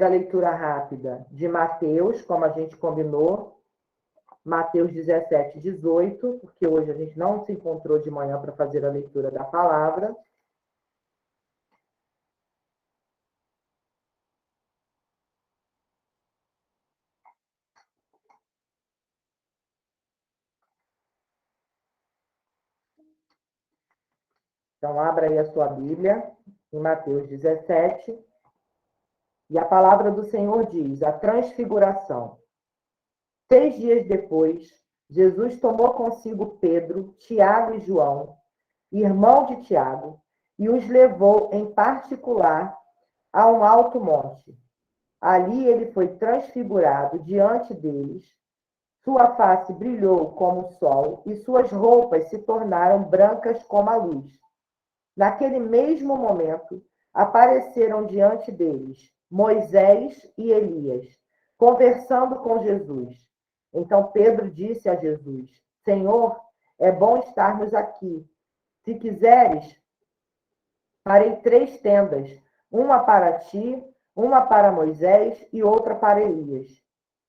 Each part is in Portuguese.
a leitura rápida de Mateus, como a gente combinou, Mateus 17, 18, porque hoje a gente não se encontrou de manhã para fazer a leitura da palavra. Então, abra aí a sua Bíblia, em Mateus 17, e a palavra do Senhor diz: a transfiguração. 6 dias depois, Jesus tomou consigo Pedro, Tiago e João, irmão de Tiago, e os levou em particular a um alto monte. Ali ele foi transfigurado diante deles, sua face brilhou como o sol e suas roupas se tornaram brancas como a luz. Naquele mesmo momento, apareceram diante deles Moisés e Elias, conversando com Jesus. Então Pedro disse a Jesus: Senhor, é bom estarmos aqui. Se quiseres, farei 3 tendas, uma para ti, uma para Moisés e outra para Elias.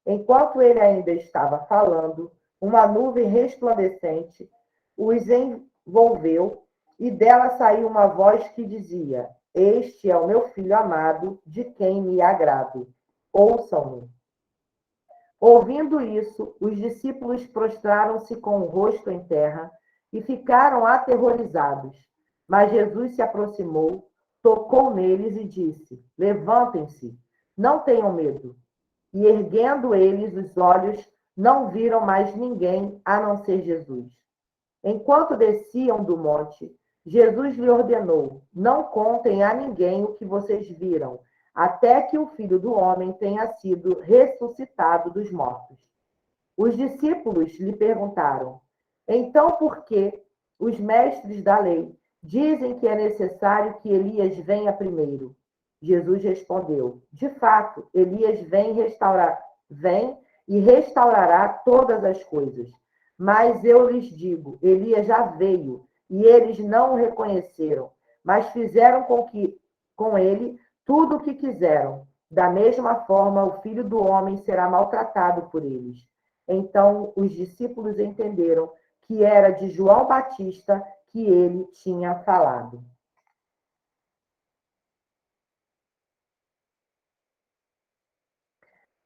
Enquanto ele ainda estava falando, uma nuvem resplandecente os envolveu e dela saiu uma voz que dizia: Este é o meu filho amado, de quem me agrado. Ouçam-no. Ouvindo isso, os discípulos prostraram-se com o rosto em terra e ficaram aterrorizados. Mas Jesus se aproximou, tocou neles e disse: Levantem-se, não tenham medo. E erguendo eles os olhos, não viram mais ninguém a não ser Jesus. Enquanto desciam do monte, Jesus lhe ordenou: Não contem a ninguém o que vocês viram, até que o Filho do Homem tenha sido ressuscitado dos mortos. Os discípulos lhe perguntaram: Então por que os mestres da lei dizem que é necessário que Elias venha primeiro? Jesus respondeu: De fato, Elias vem e restaurará todas as coisas. Mas eu lhes digo, Elias já veio, e eles não o reconheceram, mas fizeram com ele tudo o que quiseram. Da mesma forma, o Filho do Homem será maltratado por eles. Então os discípulos entenderam que era de João Batista que ele tinha falado.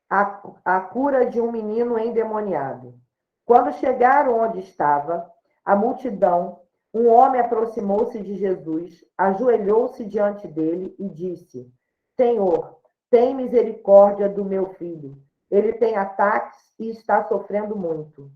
A cura de um menino endemoniado. Quando chegaram onde estava a multidão, um homem aproximou-se de Jesus, ajoelhou-se diante dele e disse: Senhor, tem misericórdia do meu filho. Ele tem ataques e está sofrendo muito.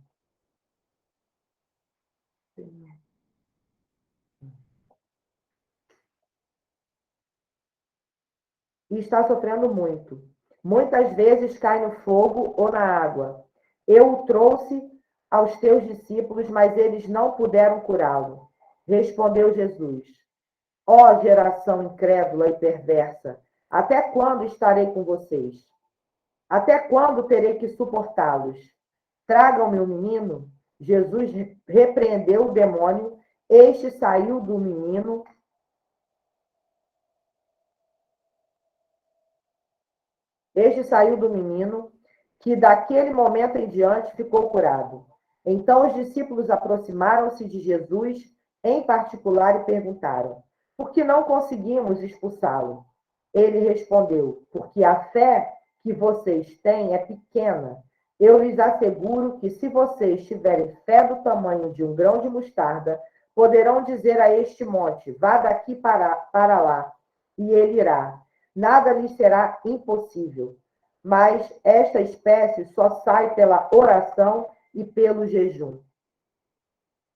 E está sofrendo muito. Muitas vezes cai no fogo ou na água. Eu o trouxe aos teus discípulos, mas eles não puderam curá-lo. Respondeu Jesus: Ó geração incrédula e perversa, até quando estarei com vocês? Até quando terei que suportá-los? Tragam-me o menino. Jesus repreendeu o demônio, este saiu do menino. Este saiu do menino, que daquele momento em diante ficou curado. Então os discípulos aproximaram-se de Jesus em particular e perguntaram: Por que não conseguimos expulsá-lo? Ele respondeu: Porque a fé que vocês têm é pequena. Eu lhes asseguro que se vocês tiverem fé do tamanho de um grão de mostarda, poderão dizer a este monte: Vá daqui para lá, e ele irá. Nada lhes será impossível. Mas esta espécie só sai pela oração e pelo jejum.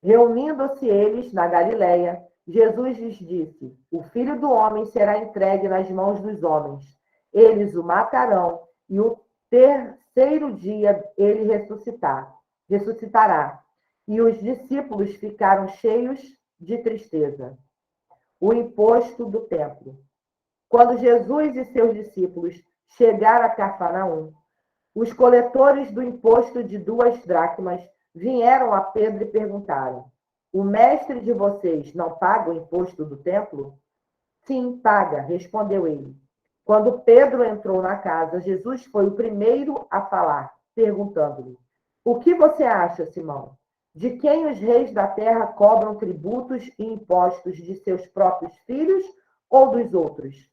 Reunindo-se eles na Galileia, Jesus lhes disse: O Filho do Homem será entregue nas mãos dos homens. Eles o matarão e o terceiro dia ele ressuscitará. E os discípulos ficaram cheios de tristeza. O imposto do templo. Quando Jesus e seus discípulos chegaram a Cafarnaum, os coletores do imposto de 2 dracmas vieram a Pedro e perguntaram: O mestre de vocês não paga o imposto do templo? Sim, paga, respondeu ele. Quando Pedro entrou na casa, Jesus foi o primeiro a falar, perguntando-lhe: O que você acha, Simão? De quem os reis da terra cobram tributos e impostos de seus próprios filhos ou dos outros?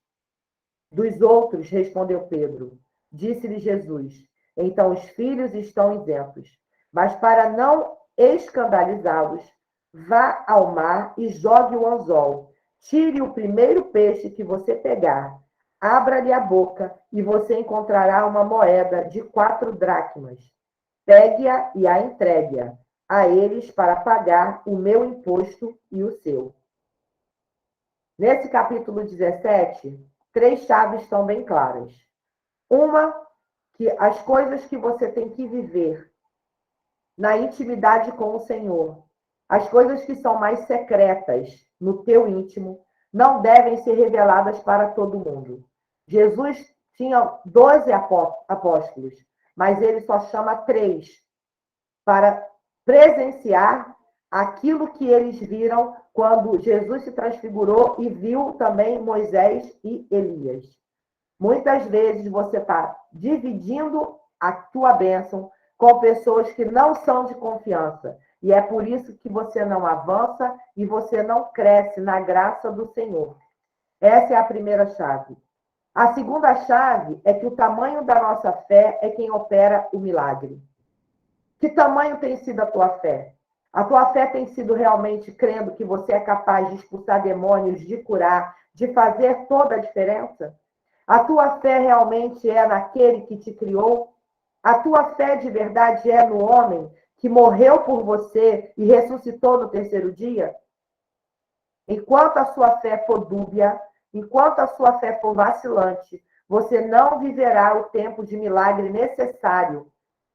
Dos outros, respondeu Pedro. Disse-lhe Jesus: Então os filhos estão isentos. Mas para não escandalizá-los, vá ao mar e jogue o anzol. Tire o primeiro peixe que você pegar. Abra-lhe a boca e você encontrará uma moeda de 4 dracmas. Pegue-a e a entregue-a a eles para pagar o meu imposto e o seu. Nesse capítulo 17, 3 chaves estão bem claras. Uma, que as coisas que você tem que viver na intimidade com o Senhor, as coisas que são mais secretas no teu íntimo, não devem ser reveladas para todo mundo. Jesus tinha 12 apóstolos, mas ele só chama 3 para presenciar aquilo que eles viram quando Jesus se transfigurou e viu também Moisés e Elias. Muitas vezes você está dividindo a tua bênção com pessoas que não são de confiança. E é por isso que você não avança e você não cresce na graça do Senhor. Essa é a primeira chave. A segunda chave é que o tamanho da nossa fé é quem opera o milagre. Que tamanho tem sido a tua fé? A tua fé tem sido realmente crendo que você é capaz de expulsar demônios, de curar, de fazer toda a diferença? A tua fé realmente é naquele que te criou? A tua fé de verdade é no homem que morreu por você e ressuscitou no terceiro dia? Enquanto a sua fé for dúbia, enquanto a sua fé for vacilante, você não viverá o tempo de milagre necessário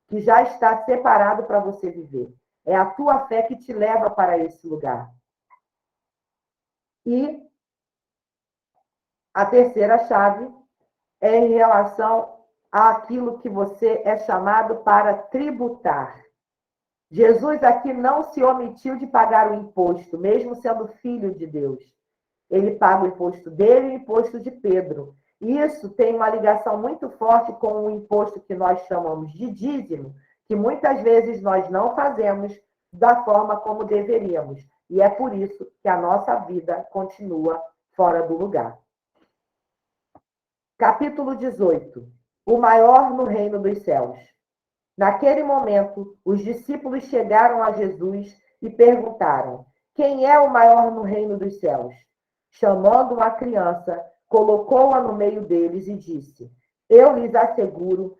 que já está separado para você viver. É a tua fé que te leva para esse lugar. E a terceira chave é em relação àquilo que você é chamado para tributar. Jesus aqui não se omitiu de pagar o imposto, mesmo sendo filho de Deus. Ele paga o imposto dele e o imposto de Pedro. Isso tem uma ligação muito forte com o imposto que nós chamamos de dízimo, que muitas vezes nós não fazemos da forma como deveríamos. E é por isso que a nossa vida continua fora do lugar. Capítulo 18. O maior no reino dos céus. Naquele momento, os discípulos chegaram a Jesus e perguntaram: Quem é o maior no reino dos céus? Chamando uma criança, colocou-a no meio deles e disse: Eu lhes asseguro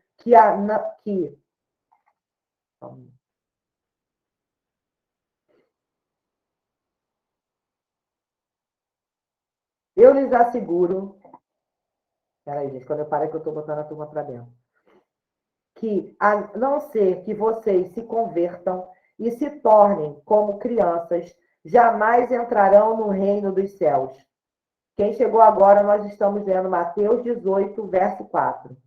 eu lhes asseguro. Peraí, gente, quando eu parei que eu estou botando a turma para dentro. Que, a não ser que vocês se convertam e se tornem como crianças, jamais entrarão no reino dos céus. Quem chegou agora, nós estamos lendo Mateus 18, verso 4.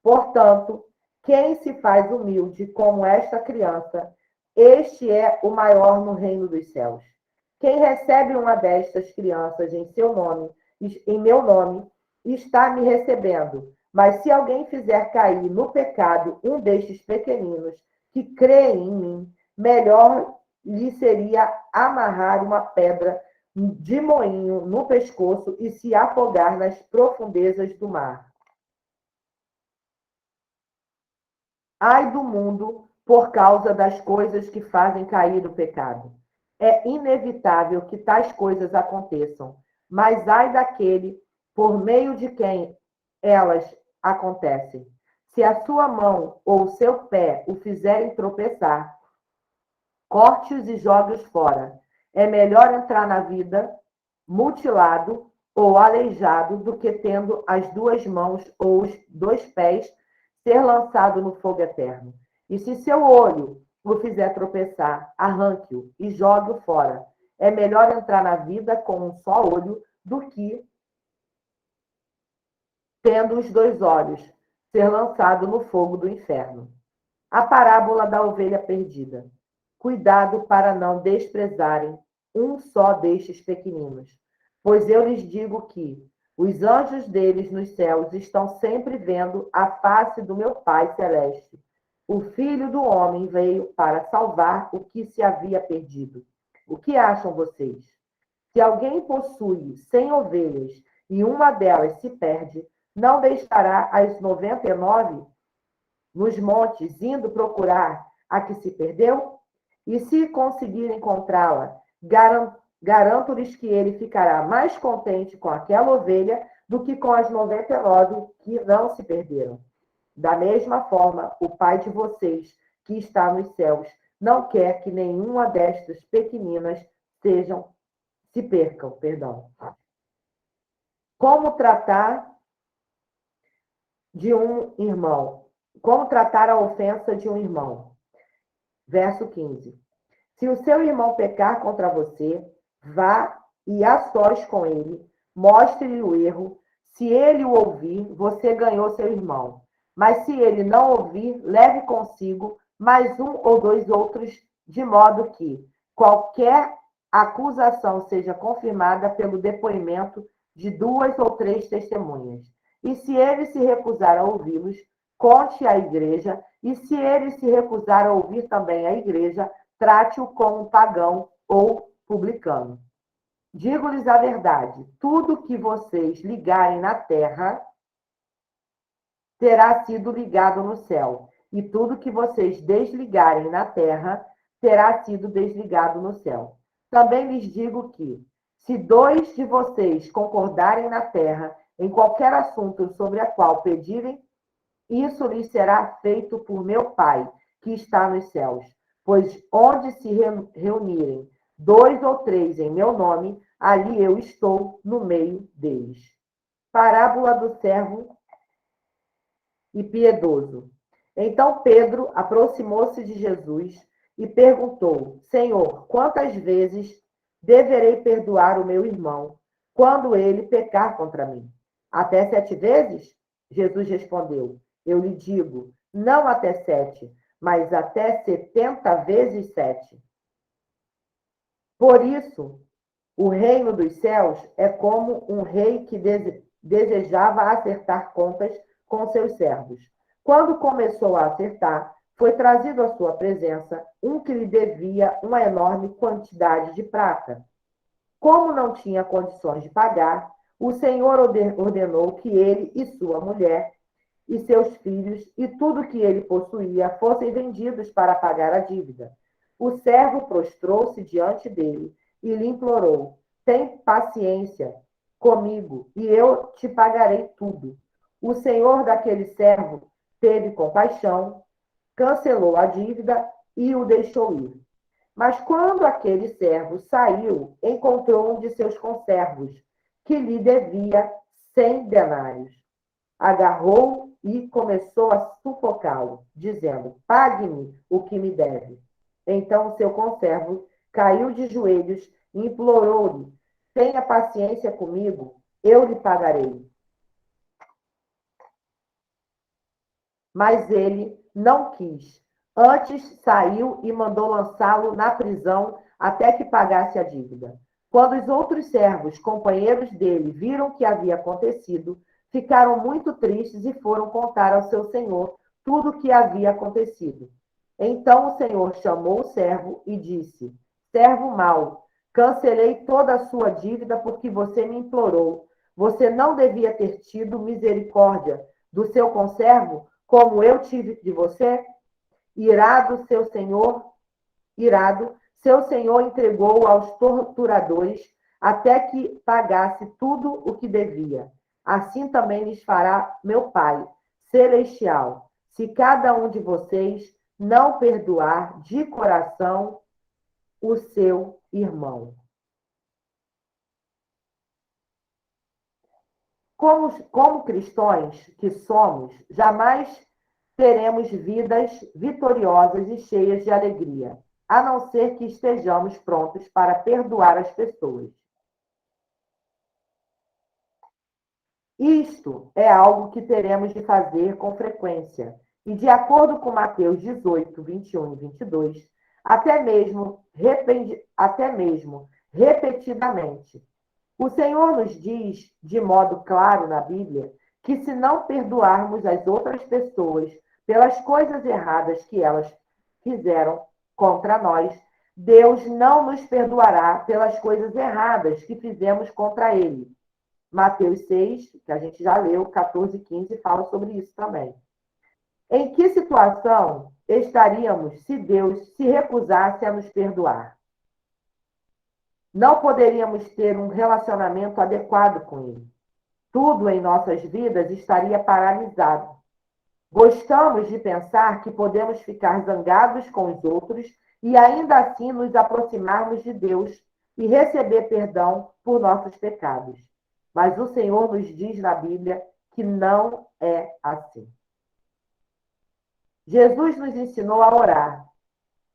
Portanto, quem se faz humilde como esta criança, este é o maior no reino dos céus. Quem recebe uma destas crianças em seu nome, em meu nome, está me recebendo. Mas se alguém fizer cair no pecado um destes pequeninos que creem em mim, melhor lhe seria amarrar uma pedra de moinho no pescoço e se afogar nas profundezas do mar. Ai do mundo por causa das coisas que fazem cair o pecado. É inevitável que tais coisas aconteçam, mas ai daquele por meio de quem elas acontecem. Se a sua mão ou o seu pé o fizerem tropeçar, corte-os e jogue-os fora. É melhor entrar na vida mutilado ou aleijado do que tendo as 2 mãos ou os 2 pés ser lançado no fogo eterno. E se seu olho o fizer tropeçar, arranque-o e jogue-o fora. É melhor entrar na vida com um só olho do que, tendo os 2 olhos, ser lançado no fogo do inferno. A parábola da ovelha perdida. Cuidado para não desprezarem um só destes pequeninos, pois eu lhes digo que, Os anjos deles nos céus estão sempre vendo a face do meu Pai celeste. O Filho do Homem veio para salvar o que se havia perdido. O que acham vocês? Se alguém possui 100 ovelhas e uma delas se perde, não deixará as 99 nos montes, indo procurar a que se perdeu? E se conseguir encontrá-la, garanto-lhes que ele ficará mais contente com aquela ovelha do que com as 99 que não se perderam. Da mesma forma, o Pai de vocês, que está nos céus, não quer que nenhuma destas pequeninas se percam, perdão. Como tratar de um irmão? Como tratar a ofensa de um irmão? Verso 15. Se o seu irmão pecar contra você, vá e a sós com ele, mostre-lhe o erro. Se ele o ouvir, você ganhou seu irmão. Mas se ele não ouvir, leve consigo mais um ou dois outros, de modo que qualquer acusação seja confirmada pelo depoimento de 2 ou 3 testemunhas. E se ele se recusar a ouvi-los, conte à igreja, e se ele se recusar a ouvir também a igreja, trate-o como um pagão ou publicano. Digo-lhes a verdade: tudo que vocês ligarem na terra terá sido ligado no céu, e tudo que vocês desligarem na terra terá sido desligado no céu. Também lhes digo que, se 2 de vocês concordarem na terra em qualquer assunto sobre a qual pedirem, isso lhes será feito por meu Pai, que está nos céus. Pois onde se reunirem 2 ou 3 em meu nome, ali eu estou no meio deles. Parábola do servo e piedoso. Então Pedro aproximou-se de Jesus e perguntou: Senhor, quantas vezes deverei perdoar o meu irmão quando ele pecar contra mim? Até 7 vezes? Jesus respondeu: Eu lhe digo, não até 7, mas até 70 vezes 7. Por isso, o reino dos céus é como um rei que desejava acertar contas com seus servos. Quando começou a acertar, foi trazido à sua presença um que lhe devia uma enorme quantidade de prata. Como não tinha condições de pagar, o Senhor ordenou que ele e sua mulher e seus filhos e tudo que ele possuía fossem vendidos para pagar a dívida. O servo prostrou-se diante dele e lhe implorou: Tem paciência comigo e eu te pagarei tudo. O senhor daquele servo teve compaixão, cancelou a dívida e o deixou ir. Mas quando aquele servo saiu, encontrou um de seus conservos, que lhe devia 100 denários. Agarrou e começou a sufocá-lo, dizendo: Pague-me o que me deve. Então o seu conservo caiu de joelhos e implorou-lhe: Tenha paciência comigo, eu lhe pagarei. Mas ele não quis. Antes saiu e mandou lançá-lo na prisão até que pagasse a dívida. Quando os outros servos, companheiros dele, viram o que havia acontecido, ficaram muito tristes e foram contar ao seu senhor tudo o que havia acontecido. Então o senhor chamou o servo e disse: Servo mau, cancelei toda a sua dívida porque você me implorou. Você não devia ter tido misericórdia do seu conservo, como eu tive de você? Irado, seu senhor entregou-o aos torturadores até que pagasse tudo o que devia. Assim também lhes fará meu Pai celestial, se cada um de vocês não perdoar de coração o seu irmão. Como cristãos que somos, jamais teremos vidas vitoriosas e cheias de alegria, a não ser que estejamos prontos para perdoar as pessoas. Isto é algo que teremos de fazer com frequência, e de acordo com Mateus 18, 21 e 22, até mesmo repetidamente. O Senhor nos diz, de modo claro na Bíblia, que se não perdoarmos as outras pessoas pelas coisas erradas que elas fizeram contra nós, Deus não nos perdoará pelas coisas erradas que fizemos contra Ele. Mateus 6, que a gente já leu, 14 e 15, fala sobre isso também. Em que situação estaríamos se Deus se recusasse a nos perdoar? Não poderíamos ter um relacionamento adequado com Ele. Tudo em nossas vidas estaria paralisado. Gostamos de pensar que podemos ficar zangados com os outros e ainda assim nos aproximarmos de Deus e receber perdão por nossos pecados. Mas o Senhor nos diz na Bíblia que não é assim. Jesus nos ensinou a orar.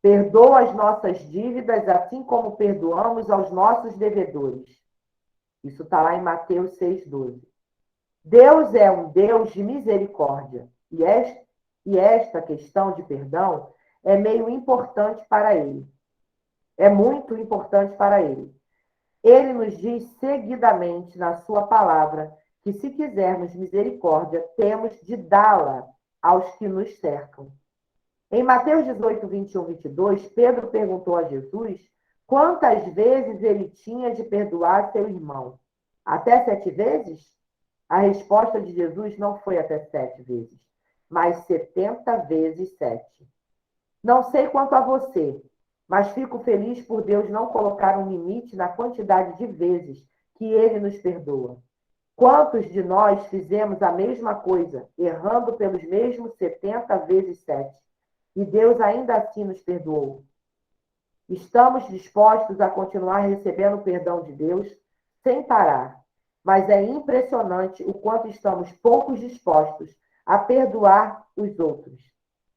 Perdoa as nossas dívidas, assim como perdoamos aos nossos devedores. Isso está lá em Mateus 6,12. Deus é um Deus de misericórdia. E esta questão de perdão é meio importante para ele. É muito importante para ele. Ele nos diz seguidamente na sua palavra que se quisermos misericórdia, temos de dá-la aos que nos cercam. Em Mateus 18, 21, 22, Pedro perguntou a Jesus quantas vezes ele tinha de perdoar seu irmão. Até 7 vezes? A resposta de Jesus não foi até 7 vezes, mas 70 vezes 7. Não sei quanto a você, mas fico feliz por Deus não colocar um limite na quantidade de vezes que ele nos perdoa. Quantos de nós fizemos a mesma coisa, errando pelos mesmos 70 vezes 7? E Deus ainda assim nos perdoou. Estamos dispostos a continuar recebendo o perdão de Deus sem parar, mas é impressionante o quanto estamos poucos dispostos a perdoar os outros.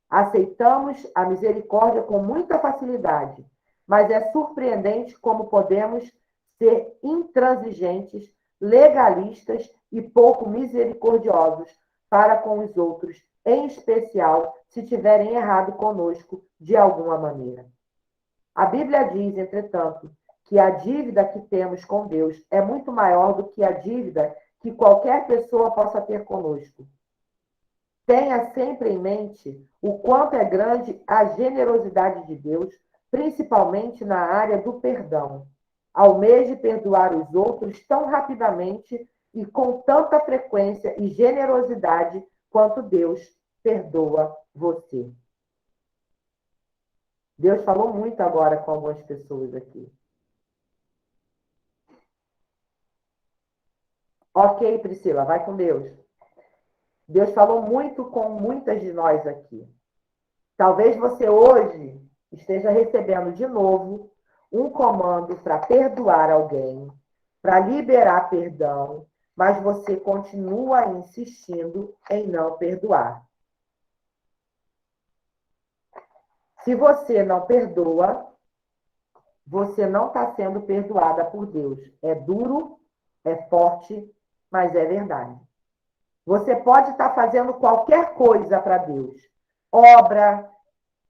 Aceitamos a misericórdia com muita facilidade, mas é surpreendente como podemos ser intransigentes, legalistas e pouco misericordiosos para com os outros, em especial se tiverem errado conosco de alguma maneira. A Bíblia diz, entretanto, que a dívida que temos com Deus é muito maior do que a dívida que qualquer pessoa possa ter conosco. Tenha sempre em mente o quanto é grande a generosidade de Deus, principalmente na área do perdão. Almeje perdoar os outros tão rapidamente e com tanta frequência e generosidade quanto Deus perdoa você. Deus falou muito agora com algumas pessoas aqui. Ok, Priscila, vai com Deus. Deus falou muito com muitas de nós aqui. Talvez você hoje esteja recebendo de novo um comando para perdoar alguém, para liberar perdão, mas você continua insistindo em não perdoar. Se você não perdoa, você não está sendo perdoada por Deus. É duro, é forte, mas é verdade. Você pode estar fazendo qualquer coisa para Deus. Obra,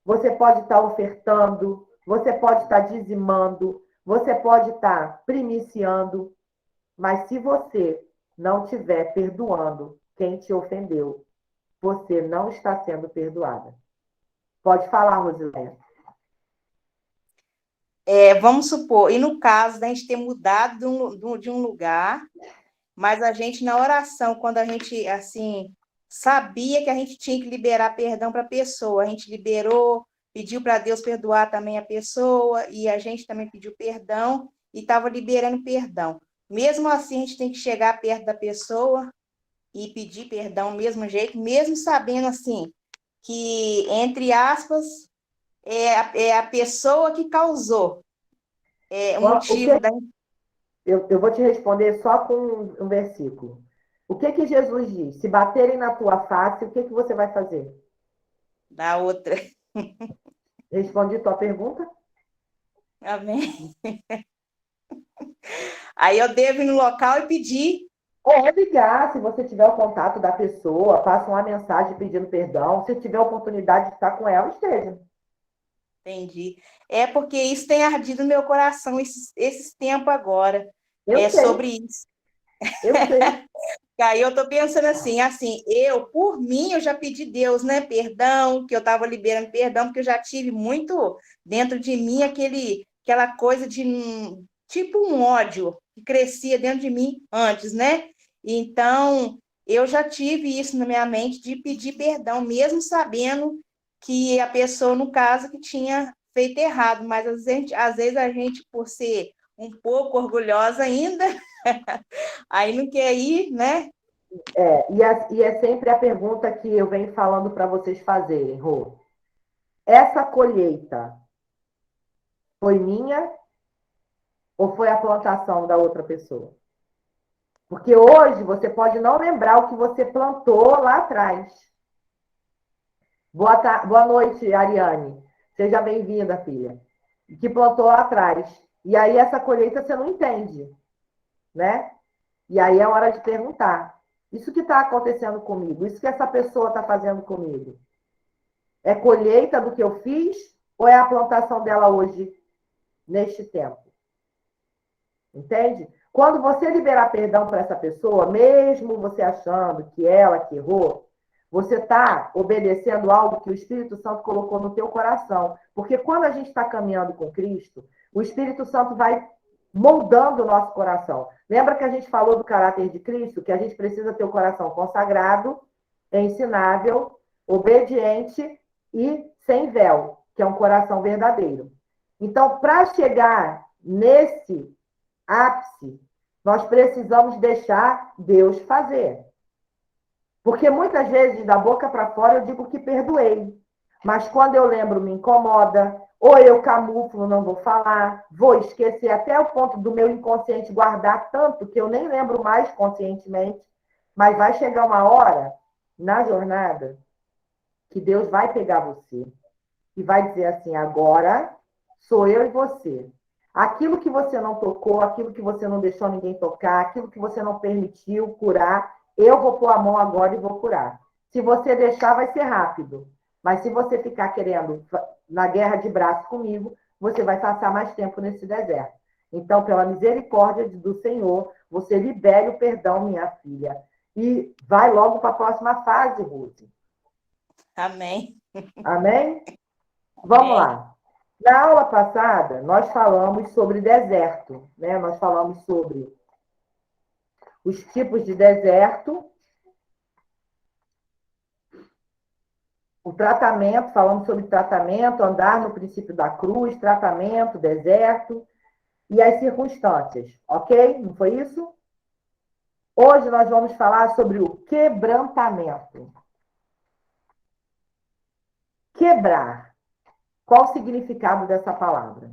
você pode estar ofertando, você pode estar dizimando, você pode estar primiciando, mas se você não estiver perdoando quem te ofendeu, você não está sendo perdoada. Pode falar, Rosilene. Vamos supor, e no caso da gente ter mudado de um lugar, mas a gente, na oração, quando a gente, assim, sabia que a gente tinha que liberar perdão para a pessoa, a gente liberou, pediu para Deus perdoar também a pessoa, e a gente também pediu perdão, e estava liberando perdão. Mesmo assim, a gente tem que chegar perto da pessoa e pedir perdão do mesmo jeito, mesmo sabendo, assim, que, entre aspas, é a pessoa que causou. O motivo da. Eu vou te responder só com um versículo. O que Jesus diz? Se baterem na tua face, o que você vai fazer? Da outra. Respondi tua pergunta? Amém. Aí eu devo ir no local e pedir. Ou ligar, se você tiver o contato da pessoa, passa uma mensagem pedindo perdão. Se tiver a oportunidade de estar com ela, esteja. Entendi. É porque isso tem ardido no meu coração esses tempos agora. Eu É sei, sobre isso. eu sei. Aí eu tô pensando assim, eu, por mim, eu já pedi Deus, né, perdão, que eu estava liberando perdão, porque eu já tive muito dentro de mim aquela coisa de tipo um ódio que crescia dentro de mim antes, né? Então, eu já tive isso na minha mente de pedir perdão, mesmo sabendo que a pessoa, no caso, que tinha feito errado, mas às vezes a gente, por ser um pouco orgulhosa ainda, aí não quer ir, né? E é sempre a pergunta que eu venho falando para vocês fazerem, Rô. Essa colheita foi minha ou foi a plantação da outra pessoa? Porque hoje você pode não lembrar o que você plantou lá atrás. Boa noite, Ariane. Seja bem-vinda, filha. Que plantou lá atrás. E aí essa colheita você não entende, né? E aí é hora de perguntar. Isso que está acontecendo comigo, isso que essa pessoa está fazendo comigo, é colheita do que eu fiz ou é a plantação dela hoje, neste tempo? Entende? Quando você liberar perdão para essa pessoa, mesmo você achando que ela que errou, você está obedecendo algo que o Espírito Santo colocou no teu coração. Porque quando a gente está caminhando com Cristo, o Espírito Santo vai moldando o nosso coração. Lembra que a gente falou do caráter de Cristo? Que a gente precisa ter o coração consagrado, ensinável, obediente e sem véu, que é um coração verdadeiro. Então, para chegar nesse ápice, nós precisamos deixar Deus fazer. Porque muitas vezes, da boca para fora, eu digo que perdoei. Mas quando eu lembro, me incomoda, ou eu camuflo, não vou falar, vou esquecer até o ponto do meu inconsciente guardar tanto que eu nem lembro mais conscientemente. Mas vai chegar uma hora na jornada que Deus vai pegar você e vai dizer assim: agora sou eu e você. Aquilo que você não tocou, aquilo que você não deixou ninguém tocar, aquilo que você não permitiu curar, eu vou pôr a mão agora e vou curar. Se você deixar, vai ser rápido. Mas se você ficar querendo na guerra de braço comigo, você vai passar mais tempo nesse deserto. Então, pela misericórdia do Senhor, você libere o perdão, minha filha. E vai logo para a próxima fase, Ruth. Amém. Amém? Vamos Amém. lá. Na aula passada, nós falamos sobre deserto, né? Nós falamos sobre os tipos de deserto, o tratamento, falamos sobre tratamento, andar no princípio da cruz, tratamento, deserto e as circunstâncias, ok? Não foi isso? Hoje nós vamos falar sobre o quebrantamento. Quebrar. Qual o significado dessa palavra?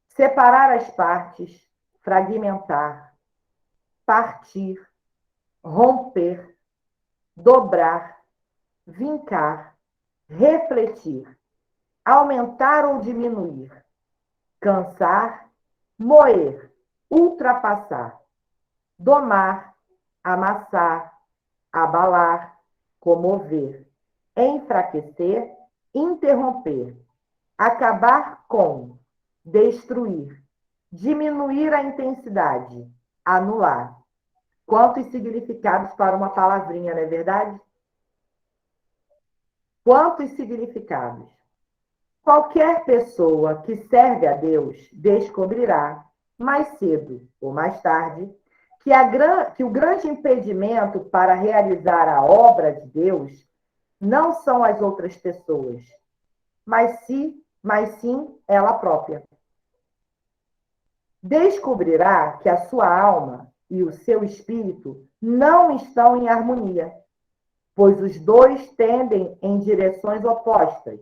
Separar as partes, fragmentar, partir, romper, dobrar, vincar, refletir, aumentar ou diminuir, cansar, moer, ultrapassar, domar, amassar, abalar, comover, enfraquecer, interromper, acabar com, destruir, diminuir a intensidade, anular. Quantos significados para uma palavrinha, não é verdade? Quantos significados? Qualquer pessoa que serve a Deus descobrirá, mais cedo ou mais tarde, que o grande impedimento para realizar a obra de Deus não são as outras pessoas, mas sim ela própria. Descobrirá que a sua alma e o seu espírito não estão em harmonia, pois os dois tendem em direções opostas.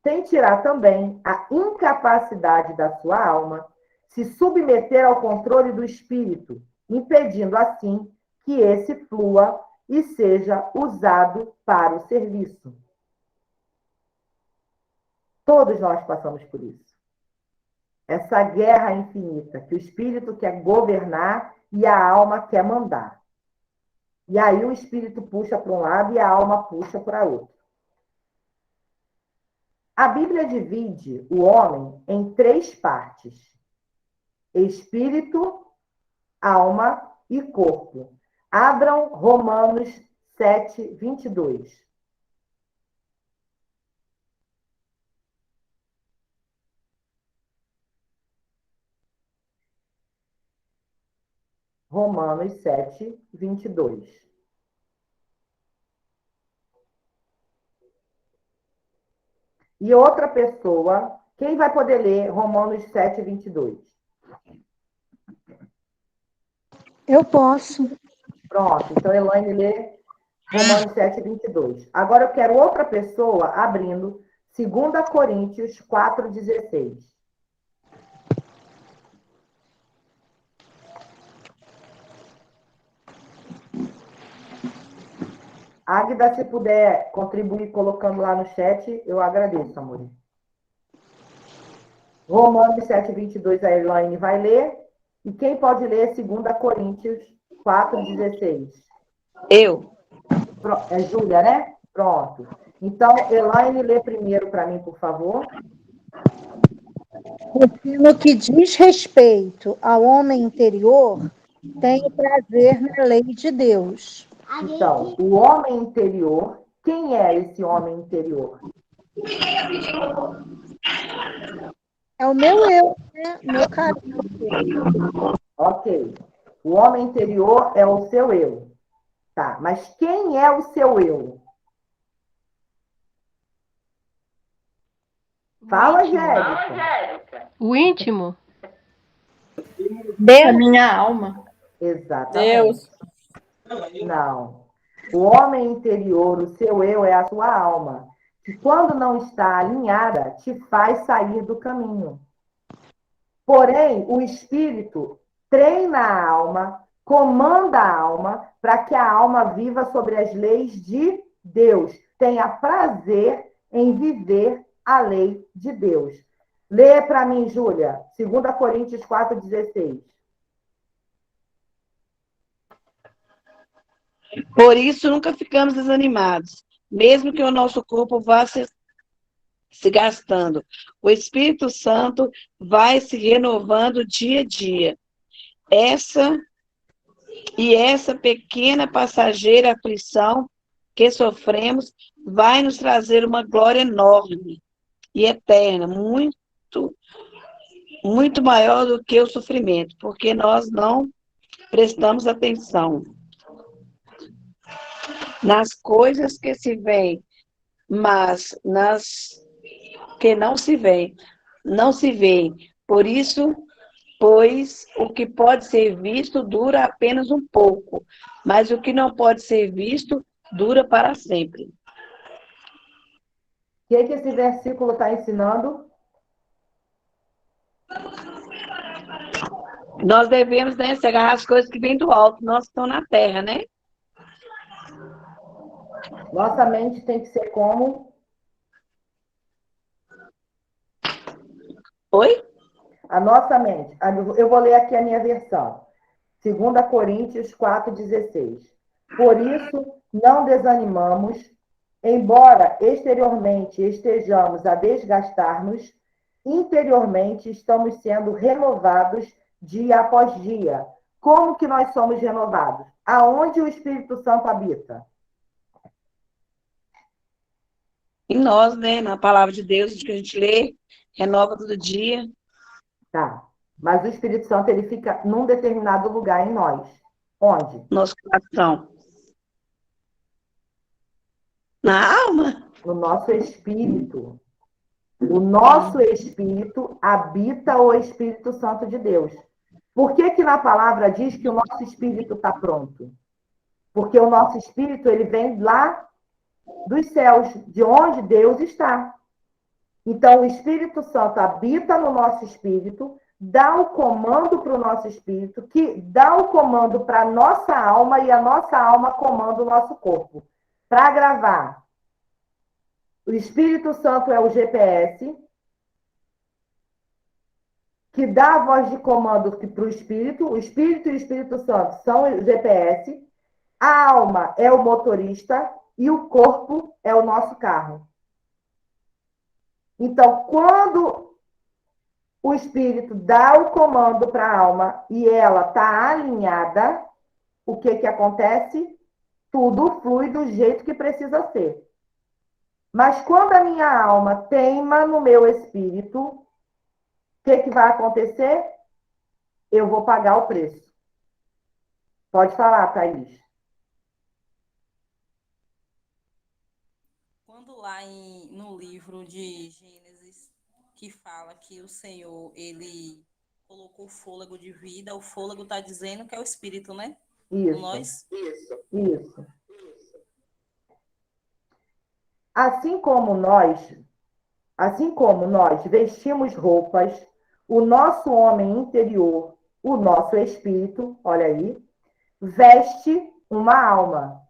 Sentirá também a incapacidade da sua alma se submeter ao controle do espírito, impedindo assim que esse flua e seja usado para o serviço. Todos nós passamos por isso. Essa guerra infinita que o espírito quer governar e a alma quer mandar. E aí o espírito puxa para um lado e a alma puxa para outro. A Bíblia divide o homem em três partes: espírito, alma e corpo. Abram Romanos 7, 22. Romanos 7, 22. E outra pessoa, quem vai poder ler Romanos 7, 22? Eu posso. Pronto, então Elaine lê Romanos 7, 22. Agora eu quero outra pessoa abrindo 2 Coríntios 4, 16. Águida, se puder contribuir colocando lá no chat, eu agradeço, amor. Romanos 7, 22, a Elaine vai ler. E quem pode ler 2 Coríntios 4, 16? Eu. É Júlia, né? Pronto. Então, Elaine, lê primeiro para mim, por favor. Porque no que diz respeito ao homem interior, tenho prazer na lei de Deus. Então, o homem interior, quem é esse homem interior? É o meu eu, né? Meu caráter. Ok. O homem interior é o seu eu. Tá, mas quem é o seu eu? Fala, Jéssica. O íntimo? A minha alma. Exatamente. Não. O homem interior, o seu eu, é a sua alma, que quando não está alinhada, te faz sair do caminho. Porém, o espírito treina a alma, comanda a alma, para que a alma viva sobre as leis de Deus, tenha prazer em viver a lei de Deus. Lê para mim, Júlia, 2 Coríntios 4,16. Por isso, nunca ficamos desanimados, mesmo que o nosso corpo vá se gastando. O Espírito Santo vai se renovando dia a dia. Essa pequena passageira aflição que sofremos vai nos trazer uma glória enorme e eterna, muito, muito maior do que o sofrimento, porque nós não prestamos atenção nas coisas que se veem, mas nas que não se veem, não se veem. Por isso, pois o que pode ser visto dura apenas um pouco, mas o que não pode ser visto dura para sempre. O que esse versículo está ensinando? Nós devemos, né, se agarrar as coisas que vêm do alto, nós estamos na terra, né? Nossa mente tem que ser como? Oi? A nossa mente. Eu vou ler aqui a minha versão. 2 Coríntios 4,16. Por isso, não desanimamos, embora exteriormente estejamos a desgastar-nos, interiormente estamos sendo renovados dia após dia. Como que nós somos renovados? Aonde o Espírito Santo habita? Em nós, né, na palavra de Deus, que a gente lê, renova todo dia. Tá. Mas o Espírito Santo, ele fica num determinado lugar em nós. Onde? Nosso coração. Na alma? No nosso espírito. O nosso espírito habita o Espírito Santo de Deus. Por que que na palavra diz que o nosso espírito está pronto? Porque o nosso espírito, ele vem lá dos céus, de onde Deus está. Então, o Espírito Santo habita no nosso espírito, dá o comando para o nosso espírito, que dá o comando para a nossa alma, e a nossa alma comanda o nosso corpo. Para gravar, o Espírito Santo é o GPS, que dá a voz de comando para o Espírito e o Espírito Santo são o GPS, a alma é o motorista e o corpo é o nosso carro. Então, quando o espírito dá o comando para a alma e ela está alinhada, o que que acontece? Tudo flui do jeito que precisa ser. Mas quando a minha alma teima no meu espírito, o que que vai acontecer? Eu vou pagar o preço. Pode falar, Thaís. Quando lá no livro de Gênesis, que fala que o Senhor, ele colocou fôlego de vida, o fôlego está dizendo que é o Espírito, né? Isso. Nós. Isso. Assim como nós vestimos roupas, o nosso homem interior, o nosso espírito, olha aí, veste uma alma.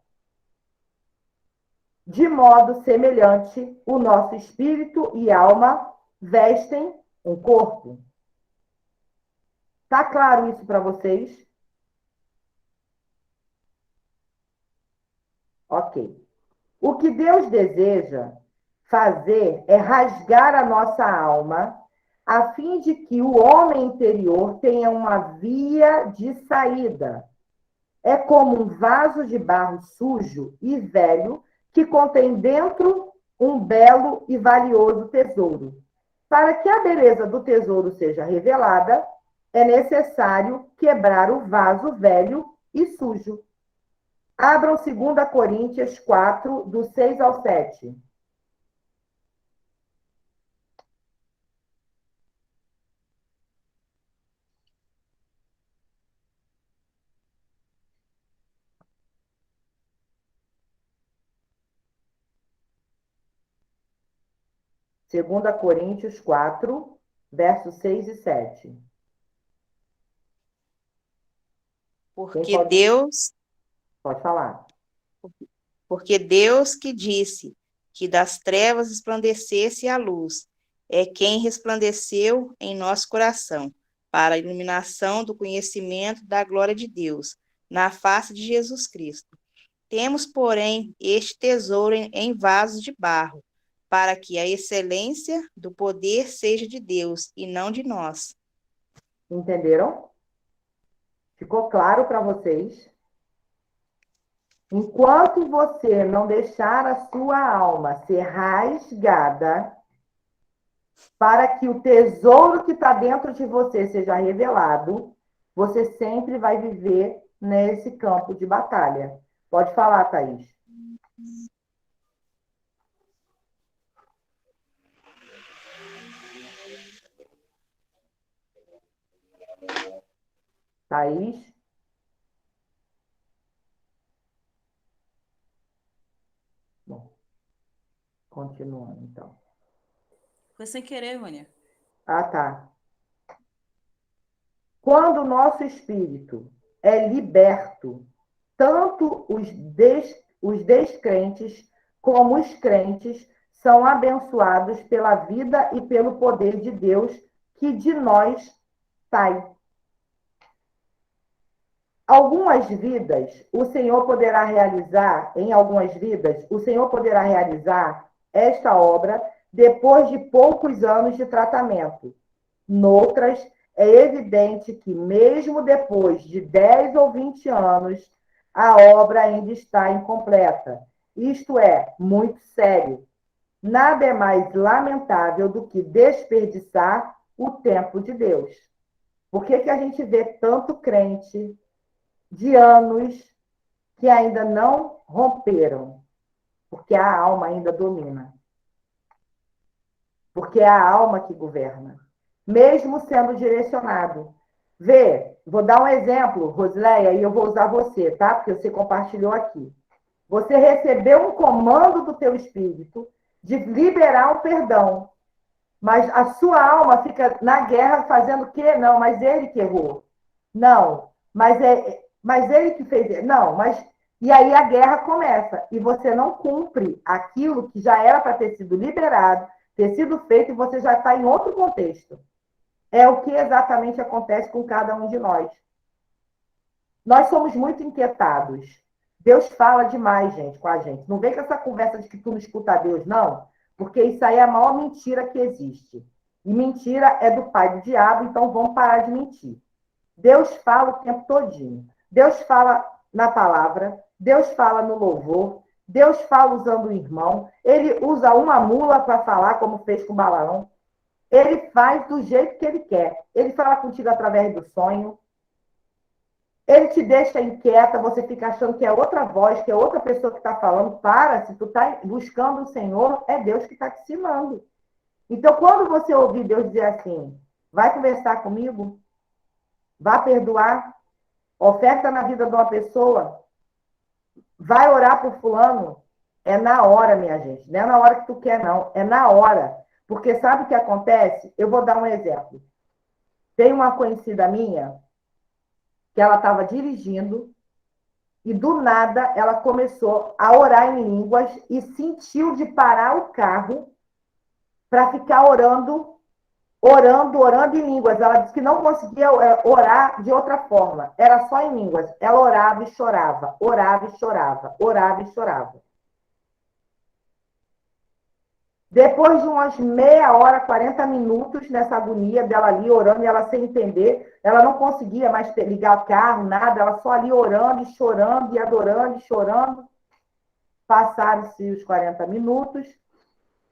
De modo semelhante, o nosso espírito e alma vestem um corpo. Tá claro isso para vocês? Ok. O que Deus deseja fazer é rasgar a nossa alma, a fim de que o homem interior tenha uma via de saída. É como um vaso de barro sujo e velho que contém dentro um belo e valioso tesouro. Para que a beleza do tesouro seja revelada, é necessário quebrar o vaso velho e sujo. Abram 2 Coríntios 4, do 6 ao 7. Segunda Coríntios 4, versos 6 e 7. Porque Deus, Pode falar. porque Deus que disse que das trevas resplandecesse a luz, é quem resplandeceu em nosso coração, para a iluminação do conhecimento da glória de Deus, na face de Jesus Cristo. Temos, porém, este tesouro em vasos de barro, para que a excelência do poder seja de Deus e não de nós. Entenderam? Ficou claro para vocês? Enquanto você não deixar a sua alma ser rasgada, para que o tesouro que está dentro de você seja revelado, você sempre vai viver nesse campo de batalha. Pode falar, Thaís. Thaís? Bom, continuando, então. Foi sem querer, Vânia. Ah, tá. Quando o nosso espírito é liberto, tanto os descrentes como os crentes são abençoados pela vida e pelo poder de Deus que de nós sai. Em algumas vidas, o Senhor poderá realizar esta obra depois de poucos anos de tratamento. Noutras, é evidente que, mesmo depois de 10 ou 20 anos, a obra ainda está incompleta. Isto é muito sério. Nada é mais lamentável do que desperdiçar o tempo de Deus. Por que a gente vê tanto crente de anos que ainda não romperam? Porque a alma ainda domina. Porque é a alma que governa. Mesmo sendo direcionado. Vou dar um exemplo, Rosleia, e eu vou usar você, tá? Porque você compartilhou aqui. Você recebeu um comando do teu espírito de liberar um perdão. Mas a sua alma fica na guerra fazendo o quê? Não, mas ele que errou. Não, mas ele que fez. Não, mas. E aí a guerra começa. E você não cumpre aquilo que já era para ter sido liberado, ter sido feito, e você já está em outro contexto. É o que exatamente acontece com cada um de nós. Nós somos muito inquietados. Deus fala demais, gente, com a gente. Não vem com essa conversa de que tu não escuta Deus, não. Porque isso aí é a maior mentira que existe. E mentira é do pai do diabo, então vamos parar de mentir. Deus fala o tempo todinho. Deus fala na palavra, Deus fala no louvor, Deus fala usando o irmão, ele usa uma mula para falar, como fez com Balaão. Ele faz do jeito que ele quer. Ele fala contigo através do sonho. Ele te deixa inquieta, você fica achando que é outra voz, que é outra pessoa que está falando. Para, se tu está buscando o Senhor, é Deus que está te ensinando. Então, quando você ouvir Deus dizer assim, vai conversar comigo, vai perdoar, oferta na vida de uma pessoa, vai orar por fulano, é na hora, minha gente. Não é na hora que tu quer, não. É na hora. Porque sabe o que acontece? Eu vou dar um exemplo. Tem uma conhecida minha que ela estava dirigindo e do nada ela começou a orar em línguas e sentiu de parar o carro para ficar orando em línguas. Ela disse que não conseguia orar de outra forma. Era só em línguas. Ela orava e chorava, orava e chorava, orava e chorava. Depois de umas meia hora, 40 minutos nessa agonia dela ali orando, e ela sem entender, ela não conseguia mais ligar o carro, nada, ela só ali orando e chorando e adorando e chorando. Passaram-se os 40 minutos,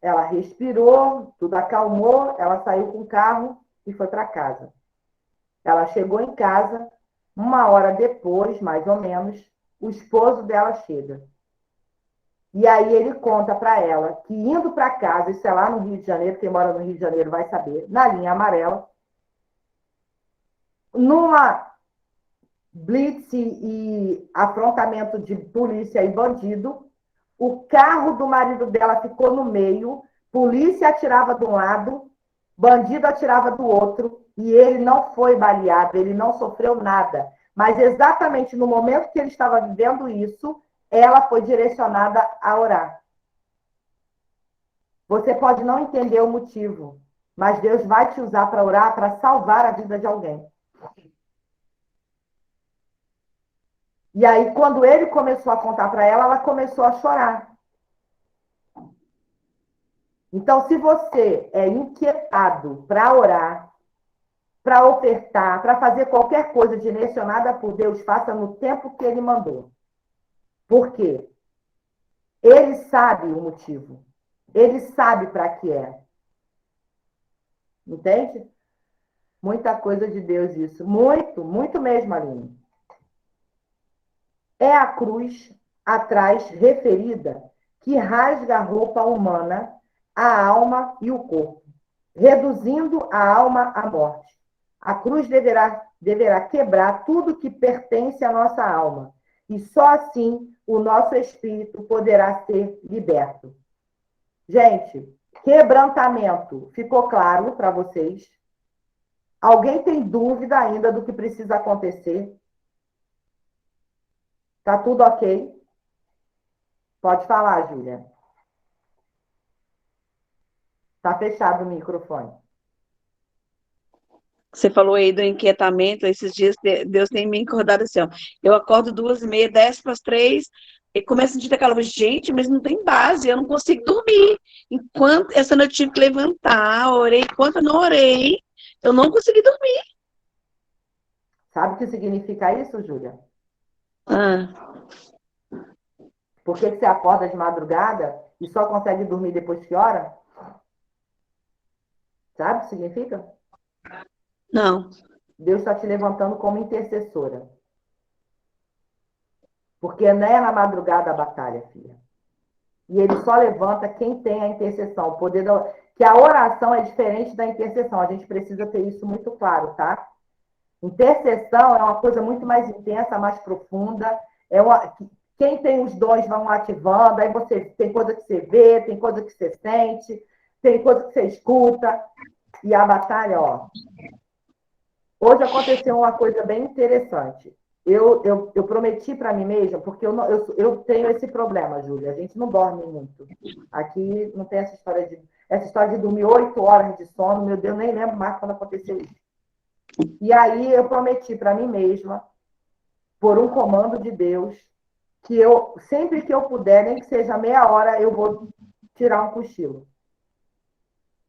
ela respirou, tudo acalmou, ela saiu com o carro e foi para casa. Ela chegou em casa, uma hora depois, mais ou menos, o esposo dela chega. E aí ele conta para ela que indo para casa, isso é lá no Rio de Janeiro, quem mora no Rio de Janeiro vai saber, na linha amarela, numa blitz e afrontamento de polícia e bandido, o carro do marido dela ficou no meio, polícia atirava de um lado, bandido atirava do outro, e ele não foi baleado, ele não sofreu nada. Mas exatamente no momento que ele estava vivendo isso, ela foi direcionada a orar. Você pode não entender o motivo, mas Deus vai te usar para orar, para salvar a vida de alguém. E aí, quando ele começou a contar para ela, ela começou a chorar. Então, se você é inquietado para orar, para ofertar, para fazer qualquer coisa direcionada por Deus, faça no tempo que ele mandou. Por quê? Ele sabe o motivo. Ele sabe para que é. Entende? Muita coisa de Deus isso. Muito, muito mesmo, Aline. É a cruz atrás referida que rasga a roupa humana, a alma e o corpo, reduzindo a alma à morte. A cruz deverá quebrar tudo que pertence à nossa alma, e só assim o nosso espírito poderá ser liberto. Gente, quebrantamento, ficou claro para vocês? Alguém tem dúvida ainda do que precisa acontecer? Tá tudo ok? Pode falar, Júlia. Tá fechado o microfone. Você falou aí do inquietamento, esses dias Deus tem me acordado assim, ó. Eu acordo 2h30, 10 para as 3, e começo a sentir aquela voz, gente, mas não tem base, eu não consigo dormir. Enquanto essa noite eu tive que levantar, orei, enquanto eu não orei, eu não consegui dormir. Sabe o que significa isso, Júlia? Ah, Por que você acorda de madrugada e só consegue dormir depois que ora? Sabe o que significa? não. Deus está te levantando como intercessora. Porque não é na madrugada a batalha, filha. E ele só levanta quem tem a intercessão. O poder que a oração é diferente da intercessão. A gente precisa ter isso muito claro, tá? Intercessão é uma coisa muito mais intensa, mais profunda. Quem tem os dons vão ativando. Aí você tem coisa que você vê, tem coisa que você sente, tem coisa que você escuta. E a batalha, ó. Hoje aconteceu uma coisa bem interessante. Eu prometi para mim mesma, porque eu tenho esse problema, Júlia. A gente não dorme muito. Aqui não tem essa história de dormir 8 horas de sono. Meu Deus, nem lembro mais quando aconteceu isso. E aí eu prometi para mim mesma, por um comando de Deus, que sempre que eu puder, nem que seja meia hora, eu vou tirar um cochilo.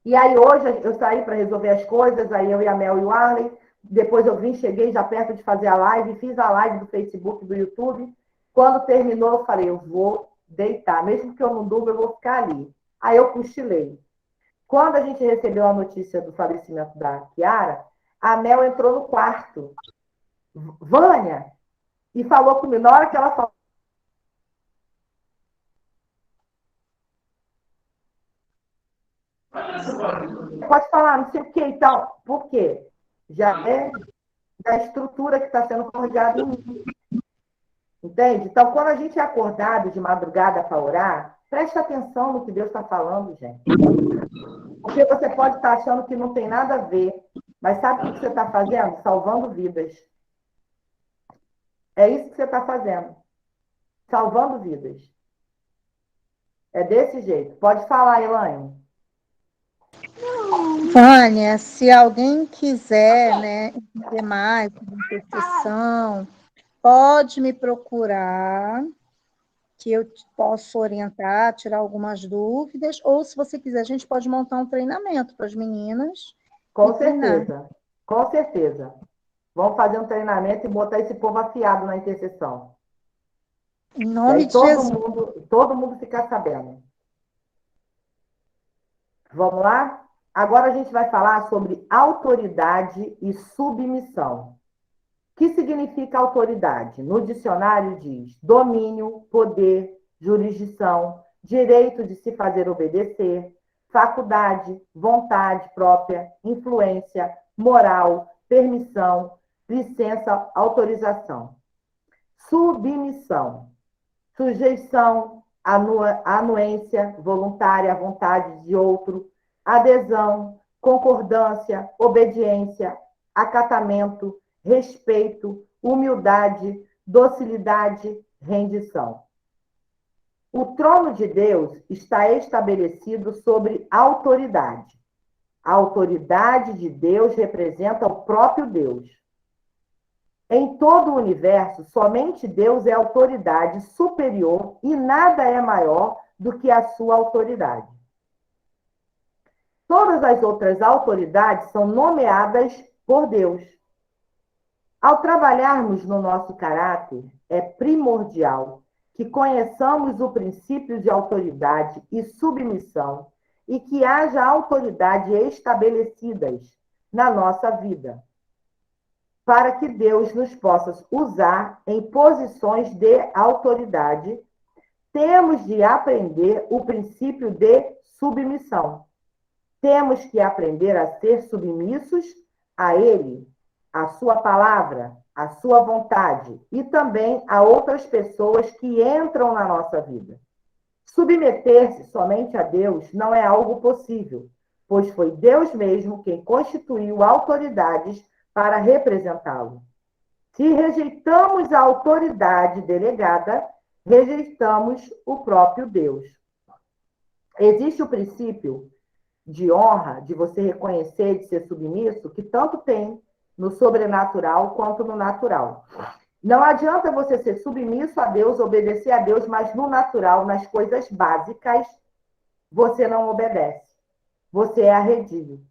E aí hoje eu saí para resolver as coisas, aí eu e a Mel e o Arley, depois eu vim, cheguei já perto de fazer a live, fiz a live do Facebook, do YouTube. Quando terminou, eu falei, eu vou deitar, mesmo que eu não durma, eu vou ficar ali. Aí eu cochilei. Quando a gente recebeu a notícia do falecimento da Kiara, a Mel entrou no quarto, Vânia, e falou comigo. Na hora que ela falou, pode falar, não sei o que e tal. Por quê? Já é da estrutura que está sendo forjada em mim. Entende? Então, quando a gente é acordado de madrugada para orar, preste atenção no que Deus está falando, gente. Porque você pode estar achando que não tem nada a ver, mas sabe o que você está fazendo? Salvando vidas. É isso que você está fazendo. Salvando vidas. É desse jeito. Pode falar, Elaine. Vânia, se alguém quiser, né, entender mais sobre intercessão, pode me procurar, que eu posso orientar, tirar algumas dúvidas, ou se você quiser, a gente pode montar um treinamento para as meninas e Com treinar. certeza. Com certeza. Vamos fazer um treinamento e botar esse povo afiado na intercessão. Em E nome aí de Jesus. todo mundo ficar sabendo. Vamos lá? Agora a gente vai falar sobre autoridade e submissão. O que significa autoridade? No dicionário diz domínio, poder, jurisdição, direito de se fazer obedecer, faculdade, vontade própria, influência, moral, permissão, licença, autorização. Submissão, sujeição, anuência voluntária à vontade de outro, adesão, concordância, obediência, acatamento, respeito, humildade, docilidade, rendição. O trono de Deus está estabelecido sobre autoridade. A autoridade de Deus representa o próprio Deus. Em todo o universo, somente Deus é autoridade superior e nada é maior do que a sua autoridade. Todas as outras autoridades são nomeadas por Deus. Ao trabalharmos no nosso caráter, é primordial que conheçamos o princípio de autoridade e submissão e que haja autoridade estabelecidas na nossa vida, para que Deus nos possa usar em posições de autoridade, temos de aprender o princípio de submissão. Temos que aprender a ser submissos a Ele, a sua palavra, a sua vontade e também a outras pessoas que entram na nossa vida. Submeter-se somente a Deus não é algo possível, pois foi Deus mesmo quem constituiu autoridades para representá-lo. Se rejeitamos a autoridade delegada, rejeitamos o próprio Deus. Existe o princípio de honra, de você reconhecer, de ser submisso, que tanto tem no sobrenatural quanto no natural. Não adianta você ser submisso a Deus, obedecer a Deus, mas no natural, nas coisas básicas, você não obedece. Você é arredio.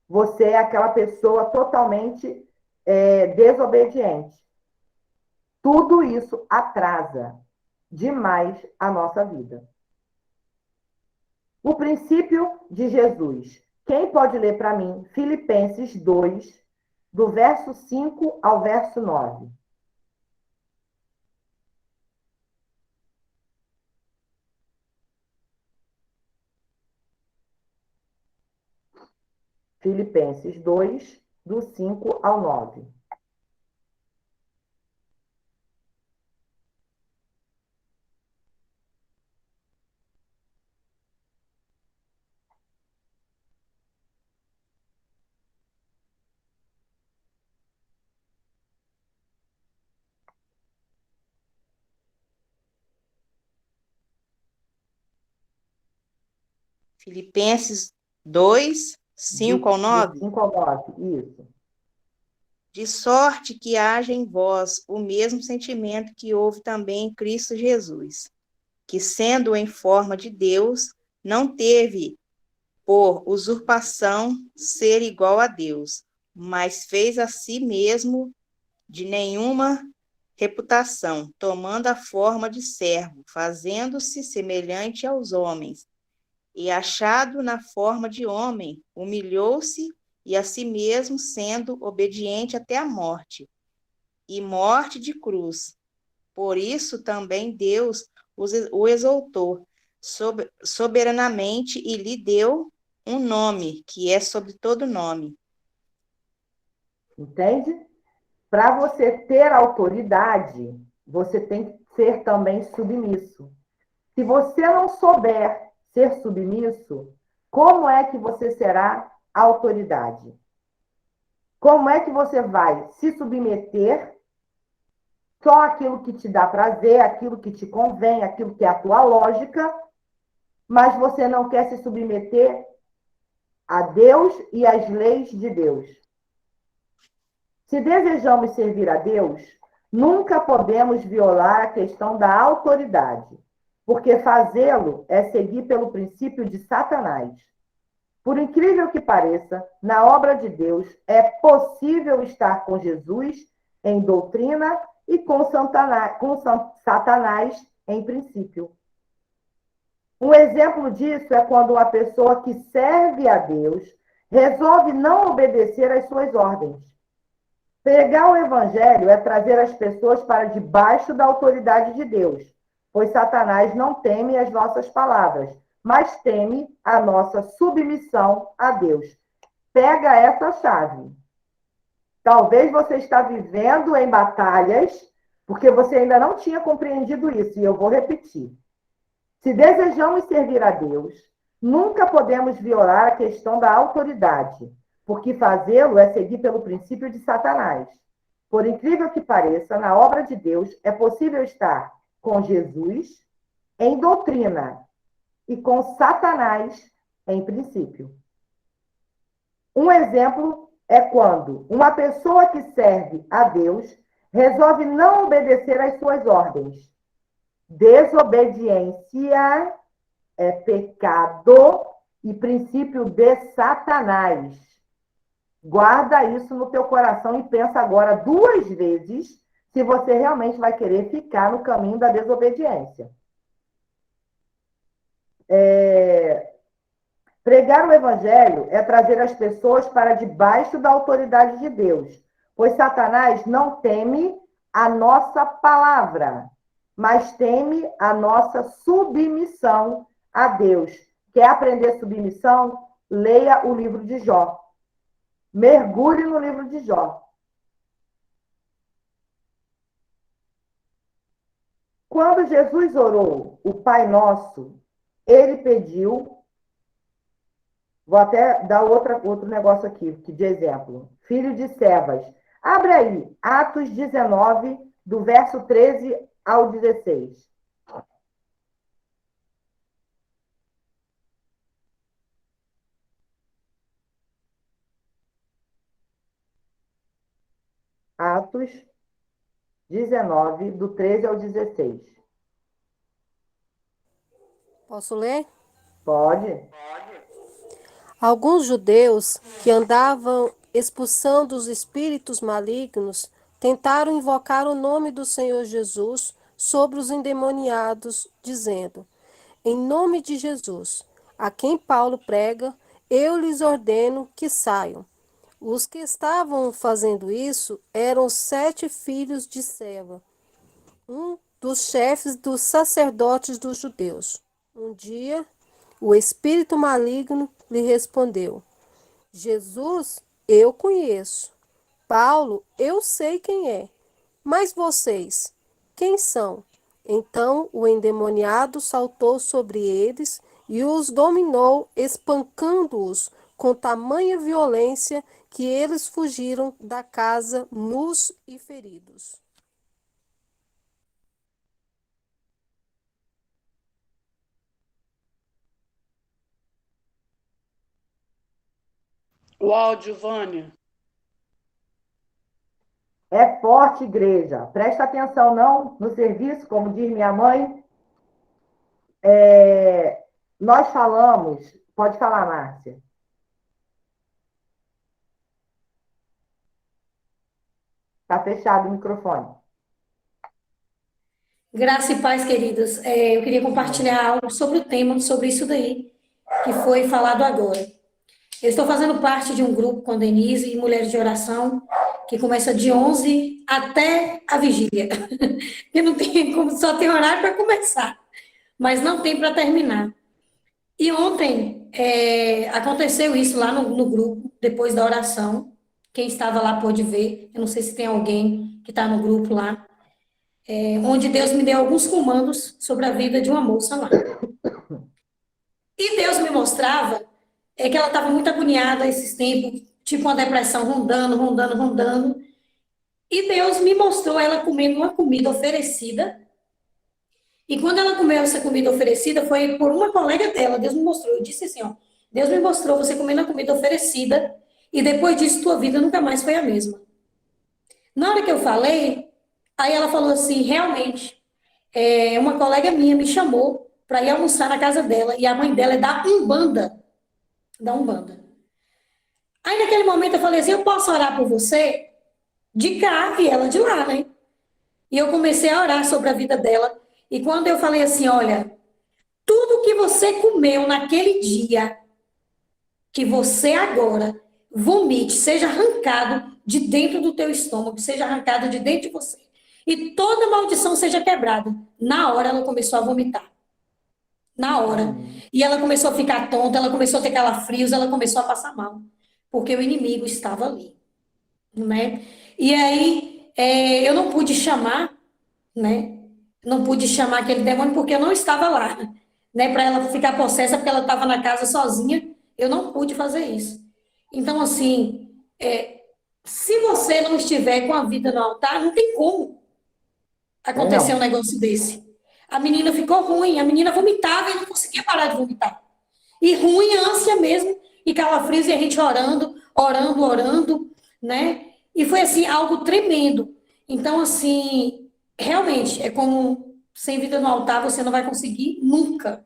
Você é aquela pessoa totalmente desobediente. Tudo isso atrasa demais a nossa vida. O princípio de Jesus. Quem pode ler para mim Filipenses 2, do verso 5 ao verso 9? Filipenses 2, do 5 ao 9. Filipenses 2, 5 ao Do 9. 5 ao 9, isso. De sorte que haja em vós o mesmo sentimento que houve também em Cristo Jesus, que, sendo em forma de Deus, não teve por usurpação ser igual a Deus, mas fez a si mesmo de nenhuma reputação, tomando a forma de servo, fazendo-se semelhante aos homens. E achado na forma de homem, humilhou-se e a si mesmo, sendo obediente até a morte, e morte de cruz. Por isso também Deus o exaltou soberanamente e lhe deu um nome, que é sobre todo nome. Entende? Para você ter autoridade, você tem que ser também submisso. Se você não souber ser submisso, como é que você será autoridade? Como é que você vai se submeter só aquilo que te dá prazer, aquilo que te convém, aquilo que é a tua lógica, mas você não quer se submeter a Deus e às leis de Deus? Se desejamos servir a Deus, nunca podemos violar a questão da autoridade, porque fazê-lo é seguir pelo princípio de Satanás. Por incrível que pareça, na obra de Deus é possível estar com Jesus em doutrina e com Satanás em princípio. Um exemplo disso é quando uma pessoa que serve a Deus resolve não obedecer às suas ordens. Pregar o evangelho é trazer as pessoas para debaixo da autoridade de Deus, pois Satanás não teme as nossas palavras, mas teme a nossa submissão a Deus. Pega essa chave. Talvez você está vivendo em batalhas, porque você ainda não tinha compreendido isso, e eu vou repetir. Se desejamos servir a Deus, nunca podemos violar a questão da autoridade, porque fazê-lo é seguir pelo princípio de Satanás. Por incrível que pareça, na obra de Deus é possível estar com Jesus em doutrina e com Satanás em princípio. Um exemplo é quando uma pessoa que serve a Deus resolve não obedecer às suas ordens. Desobediência é pecado e princípio de Satanás. Guarda isso no teu coração e pensa agora 2 vezes se você realmente vai querer ficar no caminho da desobediência. Pregar o evangelho é trazer as pessoas para debaixo da autoridade de Deus, pois Satanás não teme a nossa palavra, mas teme a nossa submissão a Deus. Quer aprender submissão? Leia o livro de Jó. Mergulhe no livro de Jó. Quando Jesus orou o Pai Nosso, ele pediu. Vou até dar outro negócio aqui, de exemplo. Filho de servas. Abre aí, Atos 19, do verso 13 ao 16. Atos 19, do 13 ao 16. Posso ler? Pode? Alguns judeus que andavam expulsando os espíritos malignos tentaram invocar o nome do Senhor Jesus sobre os endemoniados, dizendo: Em nome de Jesus, a quem Paulo prega, eu lhes ordeno que saiam. Os que estavam fazendo isso eram 7 filhos de Seva, um dos chefes dos sacerdotes dos judeus. Um dia, o espírito maligno lhe respondeu: Jesus, eu conheço. Paulo, eu sei quem é. Mas vocês, quem são? Então o endemoniado saltou sobre eles e os dominou, espancando-os com tamanha violência que eles fugiram da casa nus e feridos. O áudio, Vânia. É forte, igreja. Presta atenção, não, no serviço, como diz minha mãe. Nós falamos, Pode falar, Márcia. Está fechado o microfone. Graça e paz, queridos. Eu queria compartilhar algo sobre o tema, sobre isso daí, que foi falado agora. Eu estou fazendo parte de um grupo com a Denise e Mulheres de Oração, que começa de 11 até a vigília. Porque não tem como, só tem horário para começar, mas não tem para terminar. E ontem aconteceu isso lá no grupo, depois da oração. Quem estava lá pôde ver. Eu não sei se tem alguém que está no grupo lá. Onde Deus me deu alguns comandos sobre a vida de uma moça lá. E Deus me mostrava que ela estava muito agoniada esses tempos, tipo uma depressão rondando, rondando, rondando. E Deus me mostrou ela comendo uma comida oferecida. E quando ela comeu essa comida oferecida, foi por uma colega dela. Deus me mostrou. Eu disse assim, ó, Deus me mostrou você comendo a comida oferecida e depois disso tua vida nunca mais foi a mesma. Na hora que eu falei, aí ela falou assim, realmente, uma colega minha me chamou para ir almoçar na casa dela e a mãe dela é da Umbanda. Da Umbanda. Aí naquele momento eu falei assim, eu posso orar por você? De cá e ela de lá, né? E eu comecei a orar sobre a vida dela. E quando eu falei assim, olha, tudo que você comeu naquele dia, que você agora vomite, seja arrancado de dentro do teu estômago, seja arrancado de dentro de você. E toda maldição seja quebrada. Na hora ela começou a vomitar. Na hora. E ela começou a ficar tonta, ela começou a ter calafrios, ela começou a passar mal. Porque o inimigo estava ali. Né? E aí, eu não pude chamar, né? Não pude chamar aquele demônio porque eu não estava lá, né? Para ela ficar possessa porque ela estava na casa sozinha, eu não pude fazer isso. Então, assim, se você não estiver com a vida no altar, não tem como acontecer um negócio desse. A menina ficou ruim, a menina vomitava e não conseguia parar de vomitar. E ruim, ânsia mesmo, e calafrios, e a gente orando, orando, orando, né? E foi, assim, algo tremendo. Então, assim, realmente, é como sem vida no altar, você não vai conseguir nunca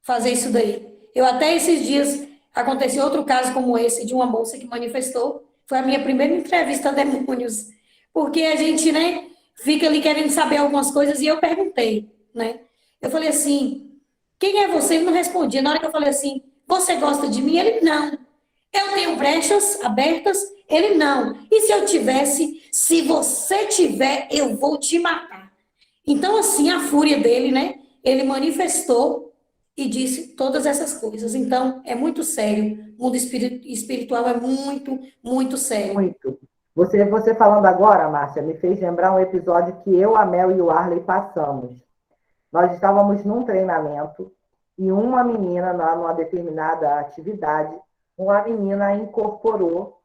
fazer isso daí. Eu até esses dias, aconteceu outro caso como esse, de uma moça que manifestou, foi a minha primeira entrevista a demônios, porque a gente, né, fica ali querendo saber algumas coisas, e eu perguntei, né, eu falei assim, quem é você? Ele não respondia, na hora que eu falei assim, você gosta de mim? Ele, não. Eu tenho brechas abertas? Ele, não. E se eu tivesse? Se você tiver, eu vou te matar. Então, assim, a fúria dele, né? Ele manifestou e disse todas essas coisas. Então, é muito sério. O mundo espiritual é muito, muito sério. Muito. Você falando agora, Márcia, me fez lembrar um episódio que eu, a Mel e o Arley passamos. Nós estávamos num treinamento e uma menina, numa determinada atividade, uma menina incorporou,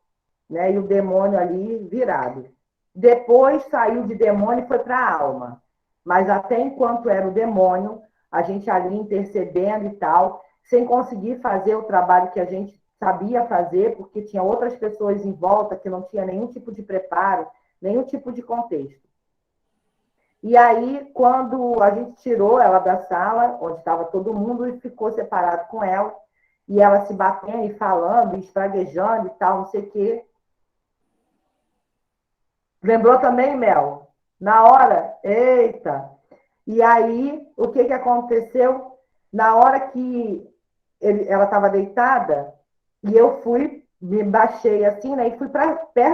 né, e o demônio ali virado. Depois saiu de demônio e foi para a alma. Mas até enquanto era o demônio, a gente ali intercedendo e tal, sem conseguir fazer o trabalho que a gente sabia fazer, porque tinha outras pessoas em volta que não tinha nenhum tipo de preparo, nenhum tipo de contexto. E aí, quando a gente tirou ela da sala, onde estava todo mundo, e ficou separado com ela, e ela se batendo e falando, e espraguejando e tal, não sei o quê. Lembrou também, Mel? Na hora, eita! E aí, o que aconteceu? Na hora que ela estava deitada, e eu fui, me baixei assim, né? E fui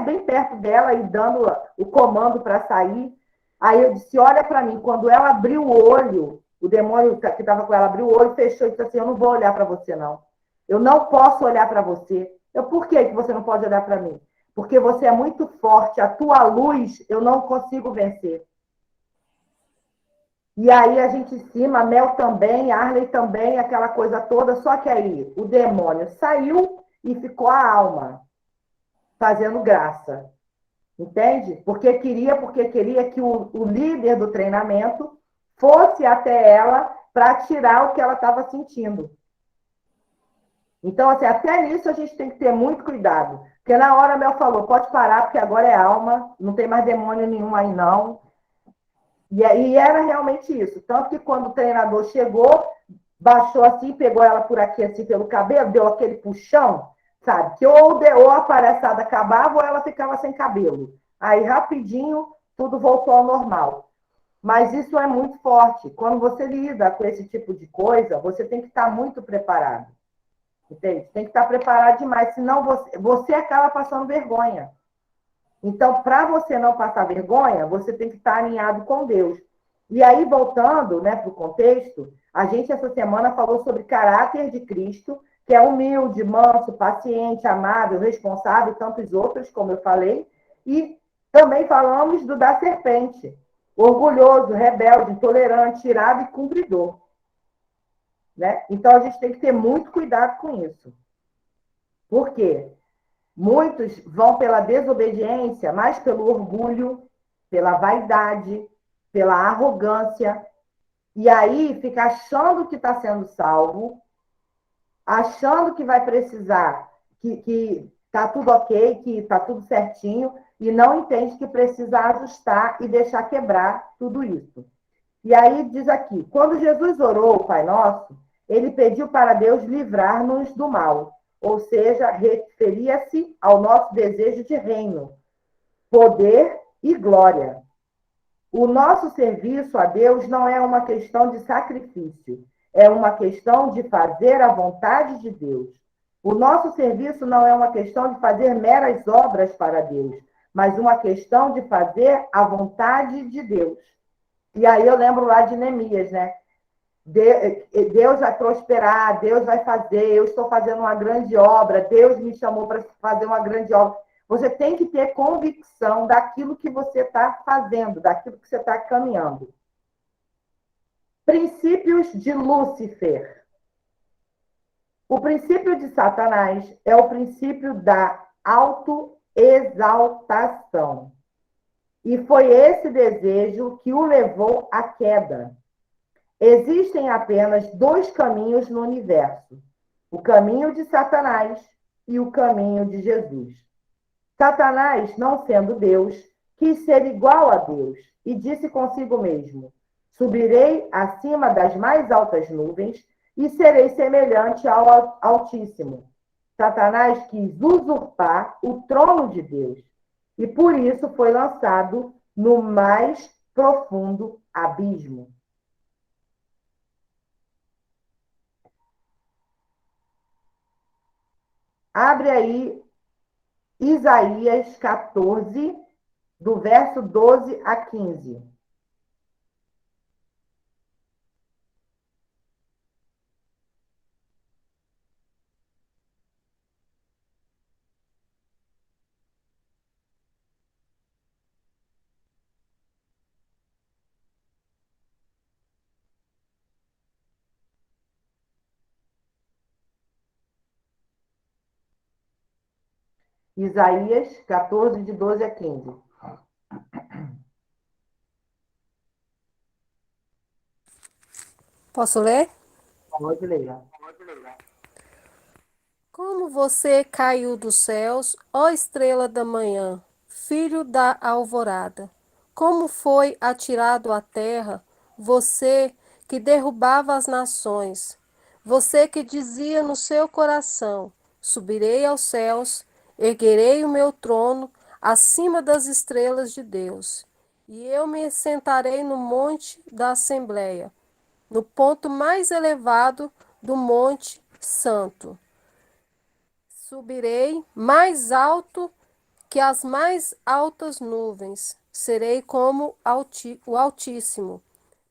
bem perto dela e dando o comando para sair. Aí eu disse, olha para mim. Quando ela abriu o olho, o demônio que estava com ela abriu o olho, fechou e disse assim, eu não vou olhar para você, não. Eu não posso olhar para você. Por que você não pode olhar para mim? Porque você é muito forte, a tua luz eu não consigo vencer. E aí a gente em cima, a Mel também, a Arley também, aquela coisa toda, só que aí o demônio saiu e ficou a alma fazendo graça. Entende? Porque queria que o líder do treinamento fosse até ela para tirar o que ela estava sentindo. Então, assim, até nisso a gente tem que ter muito cuidado. Porque na hora a Mel falou, pode parar, porque agora é alma, não tem mais demônio nenhum aí, não. E era realmente isso. Tanto que quando o treinador chegou, baixou assim, pegou ela por aqui, assim, pelo cabelo, deu aquele puxão, sabe? Que ou a palhaçada acabava ou ela ficava sem cabelo. Aí, rapidinho, tudo voltou ao normal. Mas isso é muito forte. Quando você lida com esse tipo de coisa, você tem que estar muito preparado. Entende? Tem que estar preparado demais, senão você acaba passando vergonha. Então, para você não passar vergonha, você tem que estar alinhado com Deus. E aí, voltando, né, para o contexto, a gente essa semana falou sobre caráter de Cristo, que é humilde, manso, paciente, amável, responsável e tantos outros, como eu falei. E também falamos do da serpente, orgulhoso, rebelde, intolerante, irado e cumpridor. Né? Então, a gente tem que ter muito cuidado com isso. Por quê? Muitos vão pela desobediência, mais pelo orgulho, pela vaidade, pela arrogância, e aí fica achando que está sendo salvo, achando que vai precisar, que está tudo ok, que está tudo certinho, e não entende que precisa ajustar e deixar quebrar tudo isso. E aí diz aqui, quando Jesus orou o Pai Nosso, ele pediu para Deus livrar-nos do mal, ou seja, referia-se ao nosso desejo de reino, poder e glória. O nosso serviço a Deus não é uma questão de sacrifício, é uma questão de fazer a vontade de Deus. O nosso serviço não é uma questão de fazer meras obras para Deus, mas uma questão de fazer a vontade de Deus. E aí eu lembro lá de Neemias, né? Deus vai prosperar, Deus vai fazer, eu estou fazendo uma grande obra, Deus me chamou para fazer uma grande obra. Você tem que ter convicção daquilo que você está fazendo, daquilo que você está caminhando. Princípios de Lúcifer. O princípio de Satanás é o princípio da autoexaltação. E foi esse desejo que o levou à queda. Existem apenas dois caminhos no universo: o caminho de Satanás e o caminho de Jesus. Satanás, não sendo Deus, quis ser igual a Deus e disse consigo mesmo: subirei acima das mais altas nuvens e serei semelhante ao Altíssimo. Satanás quis usurpar o trono de Deus e por isso foi lançado no mais profundo abismo. Abre aí Isaías 14, do verso 12 a 15. Isaías 14, de 12 a 15. Posso ler? Pode ler. Como você caiu dos céus, ó estrela da manhã, filho da alvorada? Como foi atirado à terra, você que derrubava as nações? Você que dizia no seu coração: subirei aos céus, erguerei o meu trono acima das estrelas de Deus. E eu me sentarei no monte da Assembleia, no ponto mais elevado do Monte Santo. Subirei mais alto que as mais altas nuvens, serei como o Altíssimo,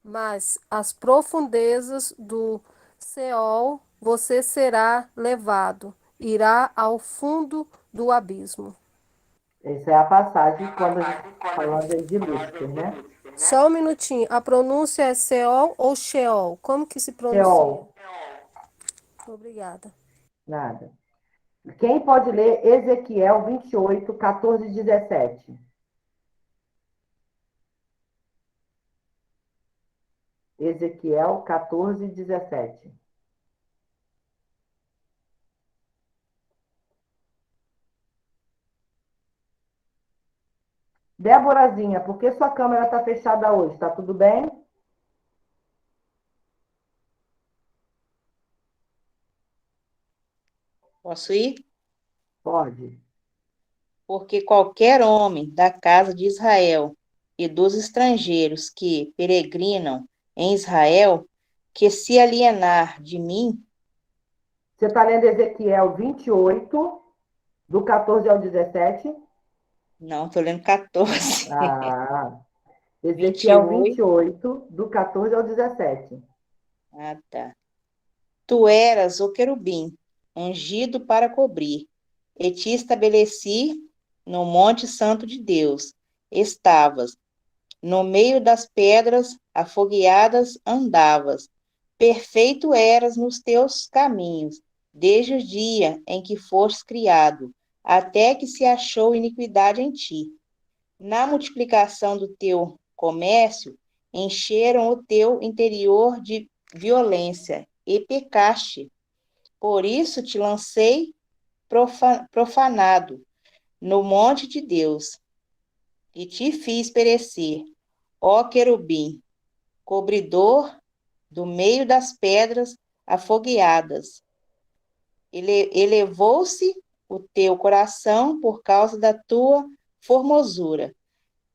mas as profundezas do Seol você será levado, irá ao fundo do abismo. Essa é a passagem quando a gente está falando aí de Lúcifer, né? Só um minutinho, a pronúncia é Seol ou Sheol? Como que se pronuncia? Sheol. Obrigada. Nada. Quem pode ler Ezequiel 28, 14 e 17? Ezequiel 14, 17. Déborazinha, por que sua câmera está fechada hoje? Está tudo bem? Posso ir? Pode. Porque qualquer homem da casa de Israel e dos estrangeiros que peregrinam em Israel, que se alienar de mim, Você está lendo Ezequiel 28, do 14 ao 17? não, estou lendo 14, Ah, Ezequiel 28. 28, do 14 ao 17. Ah, tá. Tu eras o querubim, ungido para cobrir, e te estabeleci no monte santo de Deus. Estavas no meio das pedras afogueadas andavas. Perfeito eras nos teus caminhos, desde o dia em que fostes criado, até que se achou iniquidade em ti. Na multiplicação do teu comércio, encheram o teu interior de violência e pecaste. Por isso te lancei profanado no monte de Deus e te fiz perecer, ó querubim, cobridor do meio das pedras afogueadas. Elevou-se o teu coração por causa da tua formosura.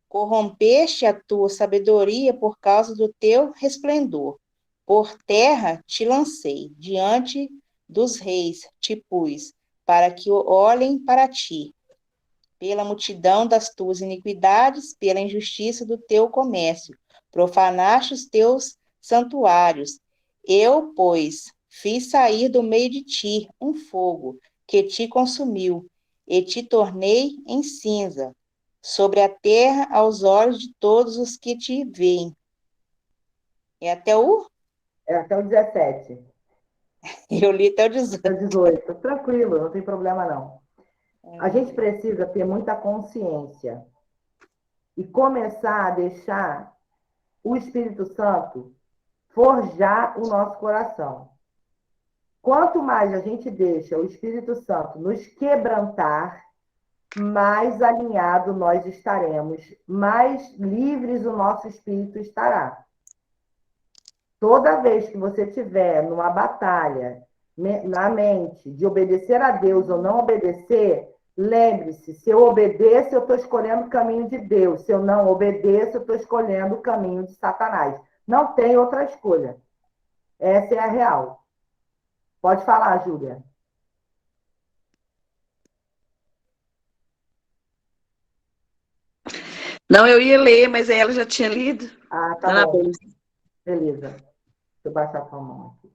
Corrompeste a tua sabedoria por causa do teu resplendor. Por terra te lancei, diante dos reis te pus, para que olhem para ti. Pela multidão das tuas iniquidades, pela injustiça do teu comércio, profanaste os teus santuários. Eu, pois, fiz sair do meio de ti um fogo que te consumiu, e te tornei em cinza, sobre a terra aos olhos de todos os que te veem. É até o? É até o 17. Eu li até o 18. Até o 18. Tranquilo, não tem problema não. A gente precisa ter muita consciência e começar a deixar o Espírito Santo forjar o nosso coração. Quanto mais a gente deixa o Espírito Santo nos quebrantar, mais alinhado nós estaremos, mais livres o nosso espírito estará. Toda vez que você tiver numa batalha na mente de obedecer a Deus ou não obedecer, lembre-se, se eu obedeço, eu estou escolhendo o caminho de Deus. Se eu não obedeço, eu estou escolhendo o caminho de Satanás. Não tem outra escolha. Essa é a real. Pode falar, Júlia. Não, eu ia ler, mas aí ela já tinha lido. Ah, Tá tá na bom. bolsa. Beleza. Deixa eu baixar a mão aqui.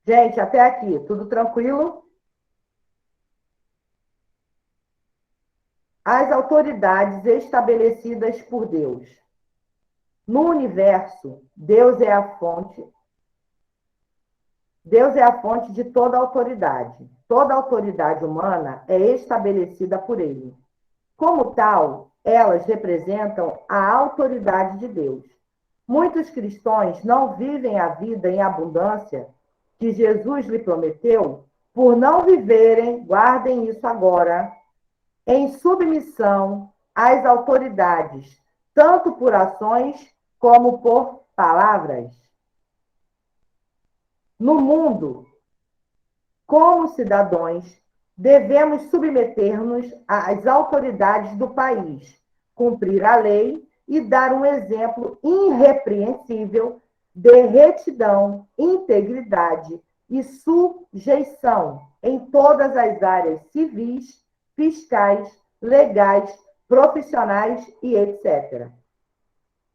Gente, até aqui, tudo tranquilo? As autoridades estabelecidas por Deus. No universo, Deus é a fonte de toda autoridade. Toda autoridade humana é estabelecida por ele. Como tal, elas representam a autoridade de Deus. Muitos cristãos não vivem a vida em abundância que Jesus lhe prometeu por não viverem, guardem isso agora, em submissão às autoridades, tanto por ações como por palavras. No mundo, como cidadãos, devemos submeter-nos às autoridades do país, cumprir a lei e dar um exemplo irrepreensível de retidão, integridade e sujeição em todas as áreas civis, fiscais, legais, profissionais e etc.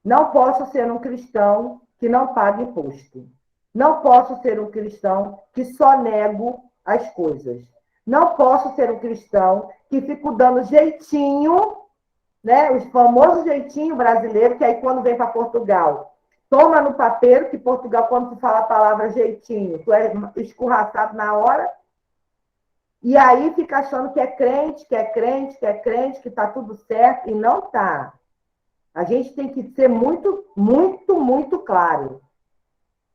Não posso ser um cristão que não paga imposto. Não posso ser um cristão que só nego as coisas. Não posso ser um cristão que fico dando jeitinho, né? O famoso jeitinho brasileiro, que aí quando vem para Portugal, toma no papeiro, que Portugal, quando tu fala a palavra jeitinho, tu é escorraçado na hora, e aí fica achando que é crente, que é crente, que é crente, que está tudo certo, e não está. A gente tem que ser muito, muito, muito claro.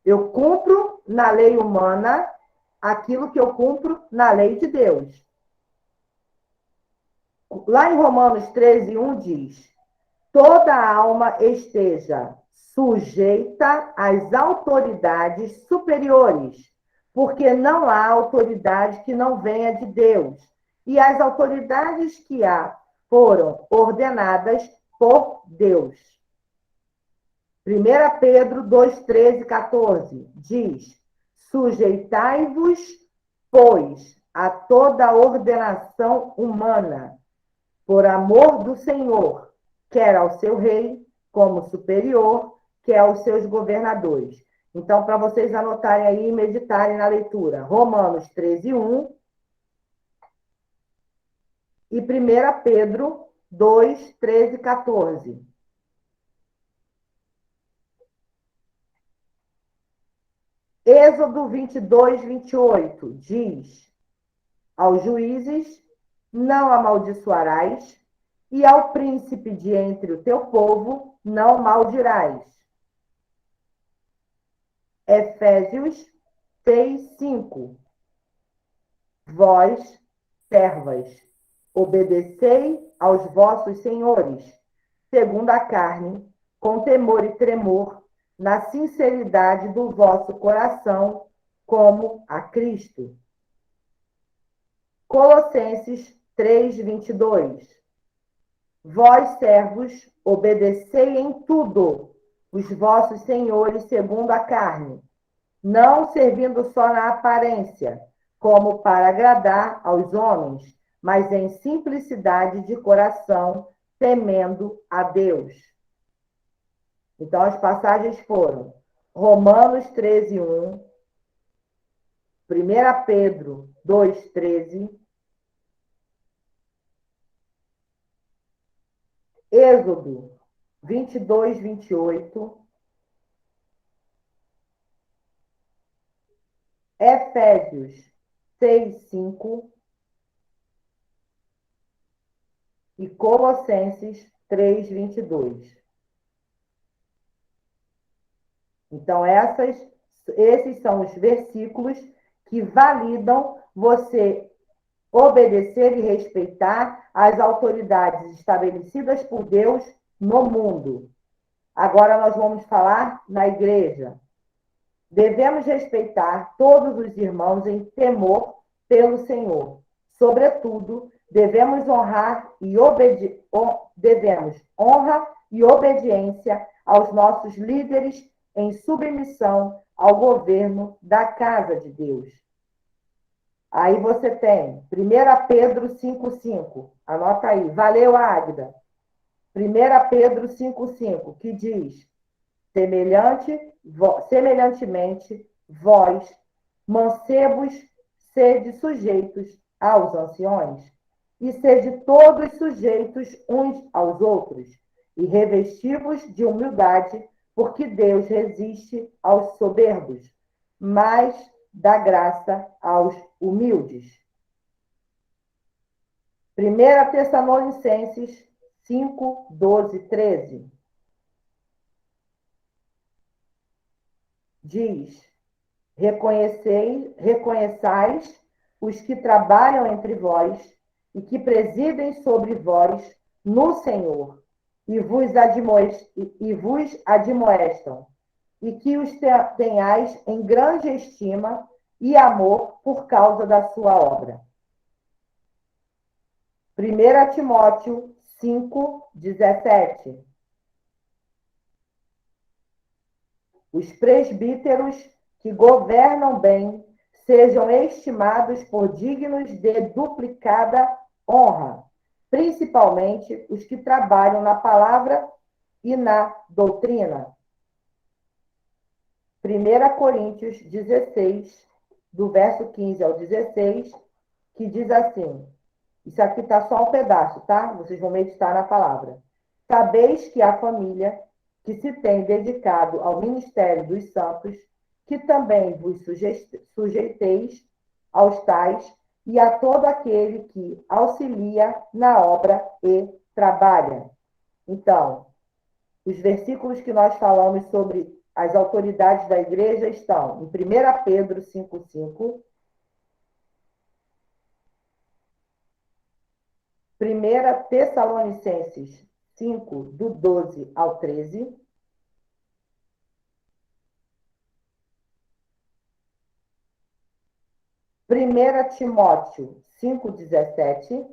Eu cumpro na lei humana aquilo que eu cumpro na lei de Deus. Lá em Romanos 13:1 diz: toda alma esteja sujeita às autoridades superiores, porque não há autoridade que não venha de Deus, e as autoridades que há foram ordenadas por Deus. 1 Pedro 2, 13 e 14 diz: sujeitai-vos, pois, a toda ordenação humana, por amor do Senhor, quer ao seu rei como superior, quer aos seus governadores. Então, para vocês anotarem aí e meditarem na leitura, Romanos 13, 1 e 1 Pedro 2, 13 e 14. Êxodo 22, 28 diz: aos juízes não amaldiçoarás, e ao príncipe de entre o teu povo não maldirás. Efésios 6, 5. Vós, servas, obedecei aos vossos senhores, segundo a carne, com temor e tremor, na sinceridade do vosso coração, como a Cristo. Colossenses 3, 22. Vós, servos, obedecei em tudo os vossos senhores segundo a carne, não servindo só na aparência, como para agradar aos homens, mas em simplicidade de coração, temendo a Deus. Então, as passagens foram Romanos 13, 1, 1 Pedro 2, 13, Êxodo 22, 28, Efésios 6, 5 e Colossenses 3, 22. Então, esses são os versículos que validam você obedecer e respeitar as autoridades estabelecidas por Deus no mundo. Agora nós vamos falar na igreja. Devemos respeitar todos os irmãos em temor pelo Senhor. Sobretudo, devemos honra e obediência aos nossos líderes em submissão ao governo da casa de Deus. Aí você tem 1 Pedro 5,5. Anota aí. Valeu, Águida. 1 Pedro 5,5, que diz: semelhantemente, vós, mancebos, sede sujeitos aos anciões, e sede todos sujeitos uns aos outros, e revestivos de humildade, porque Deus resiste aos soberbos, mas dá graça aos humildes. 1 Tessalonicenses 5, 12, 13. Diz: reconheçais os que trabalham entre vós e que presidem sobre vós no Senhor, e vos admoestam, e que os tenhais em grande estima e amor por causa da sua obra. 1 Timóteo 5, 17. Os presbíteros que governam bem sejam estimados por dignos de duplicada honra, principalmente os que trabalham na palavra e na doutrina. 1 Coríntios 16, do verso 15 ao 16, que diz assim, isso aqui está só um pedaço, tá? Vocês vão meditar na palavra. Sabeis que a família que se tem dedicado ao ministério dos santos, que também vos sujeiteis aos tais e a todo aquele que auxilia na obra e trabalha. Então, os versículos que nós falamos sobre as autoridades da igreja estão em 1 Pedro 5,5, 1 Tessalonicenses 5, do 12 ao 13, 1 Timóteo 5,17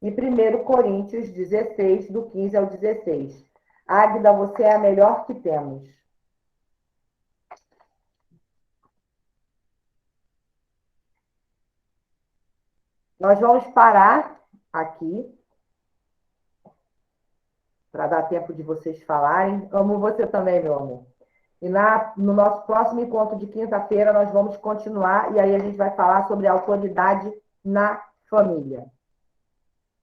e 1 Coríntios 16, do 15 ao 16. Águida, você é a melhor que temos. Nós vamos parar aqui para dar tempo de vocês falarem. Amo você também, meu amor. E no nosso próximo encontro de quinta-feira, nós vamos continuar, e aí a gente vai falar sobre a autoridade na família.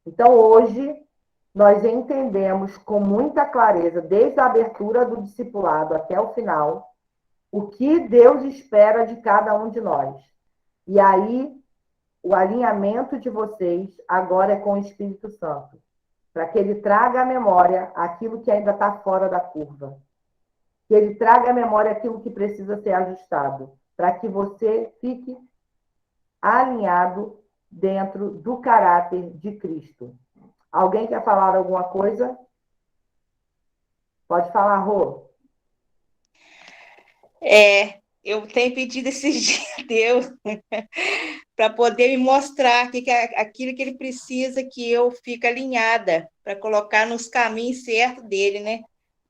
Então, hoje, nós entendemos com muita clareza, desde a abertura do discipulado até o final, o que Deus espera de cada um de nós. E aí, o alinhamento de vocês agora é com o Espírito Santo, para que ele traga à memória aquilo que ainda está fora da curva. Que ele traga à memória aquilo que precisa ser ajustado, para que você fique alinhado dentro do caráter de Cristo. Alguém quer falar alguma coisa? Pode falar, Rô. Eu tenho pedido esses dias a Deus para poder me mostrar aquilo que ele precisa que eu fique alinhada, para colocar nos caminhos certos dele, né?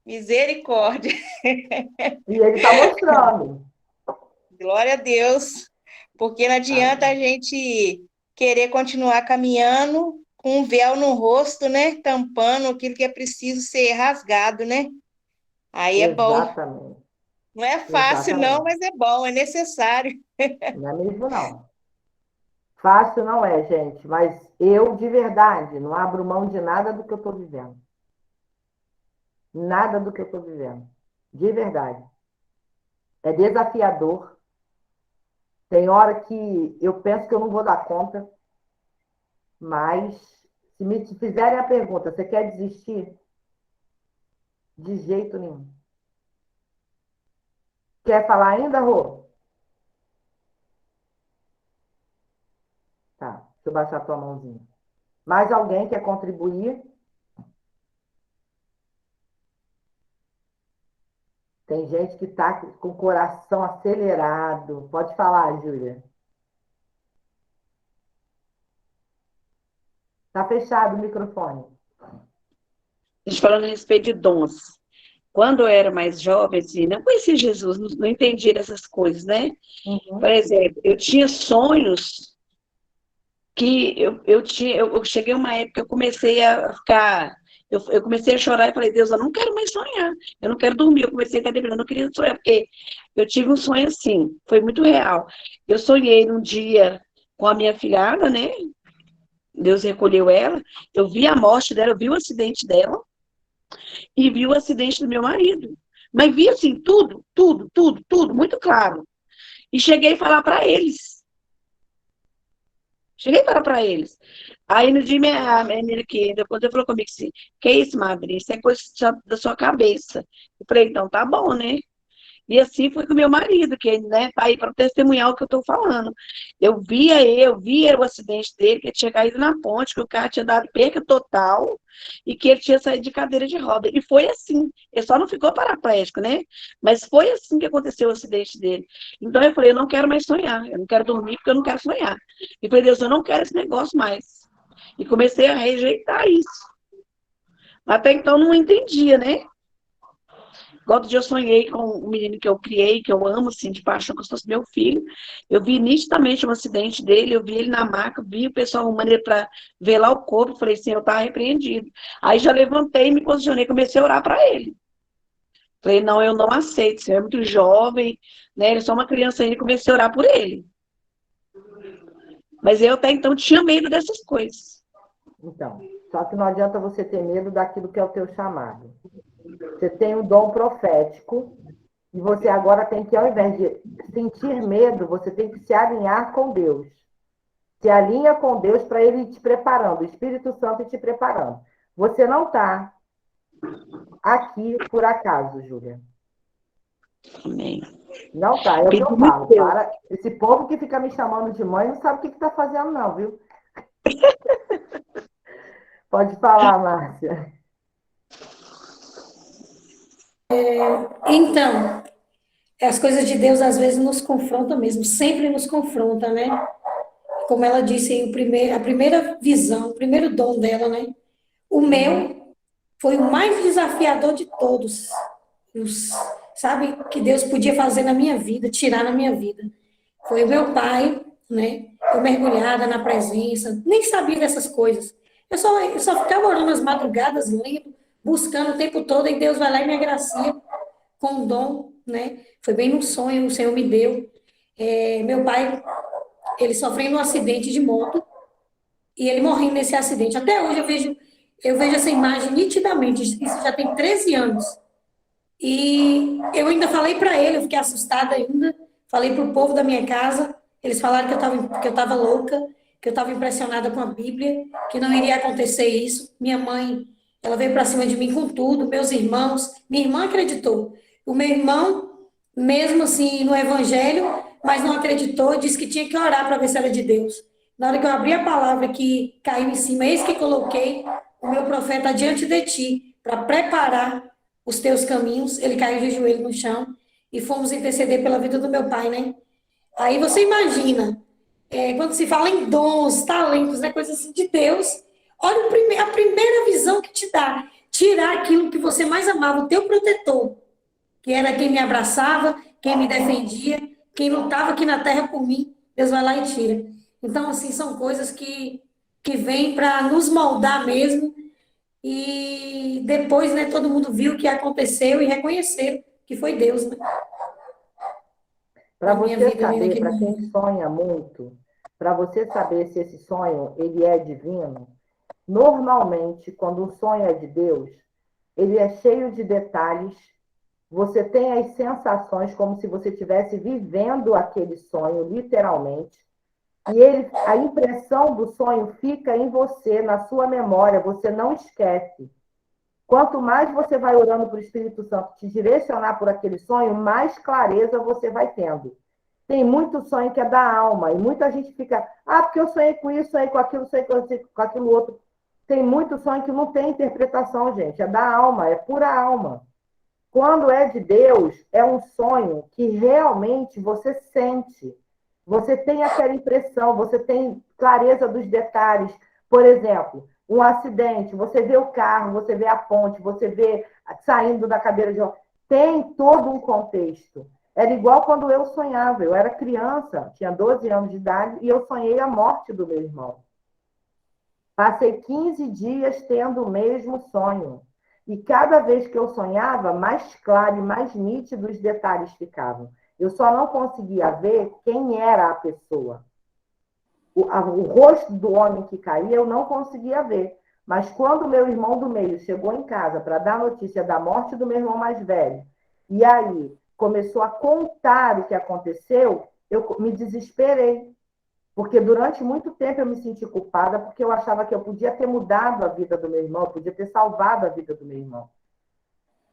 Misericórdia. E ele está mostrando. Glória a Deus. Porque não adianta a gente querer continuar caminhando com um véu no rosto, né? Tampando aquilo que é preciso ser rasgado, né? Aí é bom. Exatamente. Não é fácil, não, mas é bom, é necessário. Não é mesmo, não. Fácil não é, gente, mas eu, de verdade, não abro mão de nada do que eu estou vivendo. Nada do que eu estou vivendo. De verdade. É desafiador. Tem hora que eu penso que eu não vou dar conta, mas se me fizerem a pergunta, você quer desistir? De jeito nenhum. Quer falar ainda, Rô? Tá, deixa eu baixar a tua mãozinha. Mais alguém quer contribuir? Tem gente que está com o coração acelerado. Pode falar, Júlia. Está fechado o microfone. A gente falando a respeito de dons. Quando eu era mais jovem, assim, não conhecia Jesus, não entendia essas coisas, né? Uhum. Por exemplo, eu tinha sonhos que eu cheguei uma época que eu comecei a ficar, eu comecei a chorar e falei, Deus, eu não quero mais sonhar, eu não quero dormir, eu comecei a ficar deprimido, eu não queria sonhar, porque eu tive um sonho assim, foi muito real. Eu sonhei num dia com a minha filhada, né? Deus recolheu ela, eu vi a morte dela, eu vi o acidente dela, e vi o acidente do meu marido. Mas vi assim, tudo, muito claro. E cheguei a falar para eles. Aí no dia, a menina que depois falou comigo assim, que é isso, Madre? Isso é coisa da sua cabeça. Eu falei, então tá bom, né? E assim foi com o meu marido, que né, tá aí para testemunhar o que eu estou falando. Eu via o acidente dele, que ele tinha caído na ponte, que o carro tinha dado perca total e que ele tinha saído de cadeira de roda. E foi assim. Ele só não ficou paraplégico, né? Mas foi assim que aconteceu o acidente dele. Então eu falei, eu não quero mais sonhar. Eu não quero dormir porque eu não quero sonhar. E falei, Deus, eu não quero esse negócio mais. E comecei a rejeitar isso. Até então não entendia, né? Outro dia eu sonhei com um menino que eu criei, que eu amo, assim, de paixão, como se fosse meu filho. Eu vi nitidamente um acidente dele, eu vi ele na maca, vi o pessoal arrumando ele para ver lá o corpo, falei assim, eu estava repreendido. Aí já levantei, me posicionei, comecei a orar para ele. Falei, não, eu não aceito, você é muito jovem, né? Ele é só uma criança ainda, comecei a orar por ele. Mas eu até então tinha medo dessas coisas. Então, só que não adianta você ter medo daquilo que é o teu chamado. Você tem um dom profético e você agora tem que, ao invés de sentir medo, você tem que se alinhar com Deus. Se alinha com Deus para Ele ir te preparando, o Espírito Santo ir te preparando. Você não está aqui por acaso, Júlia. Amém. Não tá, é o que eu falo. Para. Esse povo que fica me chamando de mãe não sabe o que está fazendo, não, viu? Pode falar, Márcia. Então, as coisas de Deus às vezes nos confrontam mesmo, sempre nos confronta, né? Como ela disse aí, a primeira visão, o primeiro dom dela, né? O Uhum. meu foi o mais desafiador de todos, os, sabe, que Deus podia fazer na minha vida, tirar na minha vida. Foi o meu pai, né? Eu mergulhada na presença, nem sabia dessas coisas. Eu só ficava orando as madrugadas, lendo, buscando o tempo todo, e Deus vai lá e me agracia com o dom, né? Foi bem num sonho, o Senhor me deu. Meu pai, ele sofrendo um acidente de moto, e ele morrendo nesse acidente. Até hoje eu vejo essa imagem nitidamente, isso já tem 13 anos. E eu ainda falei para ele, eu fiquei assustada ainda, falei para o povo da minha casa, eles falaram que eu estava louca, que eu estava impressionada com a Bíblia, que não iria acontecer isso. Minha mãe, ela veio para cima de mim com tudo, meus irmãos, minha irmã acreditou. O meu irmão, mesmo assim, no Evangelho, mas não acreditou, disse que tinha que orar para ver se era de Deus. Na hora que eu abri a palavra que caiu em cima, eis que coloquei o meu profeta diante de ti, para preparar os teus caminhos, ele caiu de joelho no chão e fomos interceder pela vida do meu pai, né? Aí você imagina, quando se fala em dons, talentos, né, coisas assim de Deus, olha a primeira visão que te dá, tirar aquilo que você mais amava, o teu protetor, que era quem me abraçava, quem me defendia, quem lutava aqui na terra por mim, Deus vai lá e tira. Então, assim, são coisas que vêm para nos moldar mesmo e depois, né, todo mundo viu o que aconteceu e reconheceram que foi Deus, né, Para na minha você vida ali saber, naquele para quem momento. sonha muito, para você saber se esse sonho ele é divino, normalmente, quando um sonho é de Deus, ele é cheio de detalhes. Você tem as sensações como se você estivesse vivendo aquele sonho, literalmente. E a impressão do sonho fica em você, na sua memória, você não esquece. Quanto mais você vai orando para o Espírito Santo te direcionar por aquele sonho, mais clareza você vai tendo. Tem muito sonho que é da alma, e muita gente fica, porque eu sonhei com isso, sonhei com aquilo, sonhei com aquilo outro. Tem muito sonho que não tem interpretação, gente, é da alma, é pura alma. Quando é de Deus, é um sonho que realmente você sente. Você tem aquela impressão, você tem clareza dos detalhes. Por exemplo, um acidente, você vê o carro, você vê a ponte, você vê saindo da cadeira de rodas. Tem todo um contexto. Era igual quando eu sonhava. Eu era criança, tinha 12 anos de idade, e eu sonhei a morte do meu irmão. Passei 15 dias tendo o mesmo sonho. E cada vez que eu sonhava, mais claro e mais nítido os detalhes ficavam. Eu só não conseguia ver quem era a pessoa. O rosto do homem que caía, eu não conseguia ver. Mas quando meu irmão do meio chegou em casa para dar notícia da morte do meu irmão mais velho, e aí começou a contar o que aconteceu, eu me desesperei. Porque durante muito tempo eu me senti culpada, porque eu achava que eu podia ter mudado a vida do meu irmão, eu podia ter salvado a vida do meu irmão.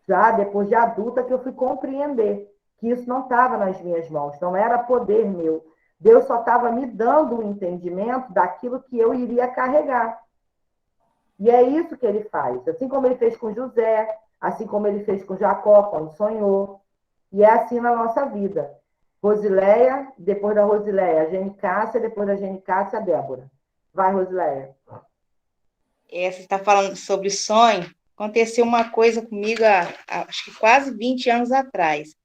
Já depois de adulta que eu fui compreender que isso não estava nas minhas mãos, não era poder meu. Deus só estava me dando um entendimento daquilo que eu iria carregar. E é isso que ele faz. Assim como ele fez com José, assim como ele fez com Jacó, quando sonhou. E é assim na nossa vida. Rosileia, depois da Rosileia, a Gene Cássia, depois da Gene Cássia, a Débora. Vai, Rosileia. Você está falando sobre sonho. Aconteceu uma coisa comigo acho que quase 20 anos atrás.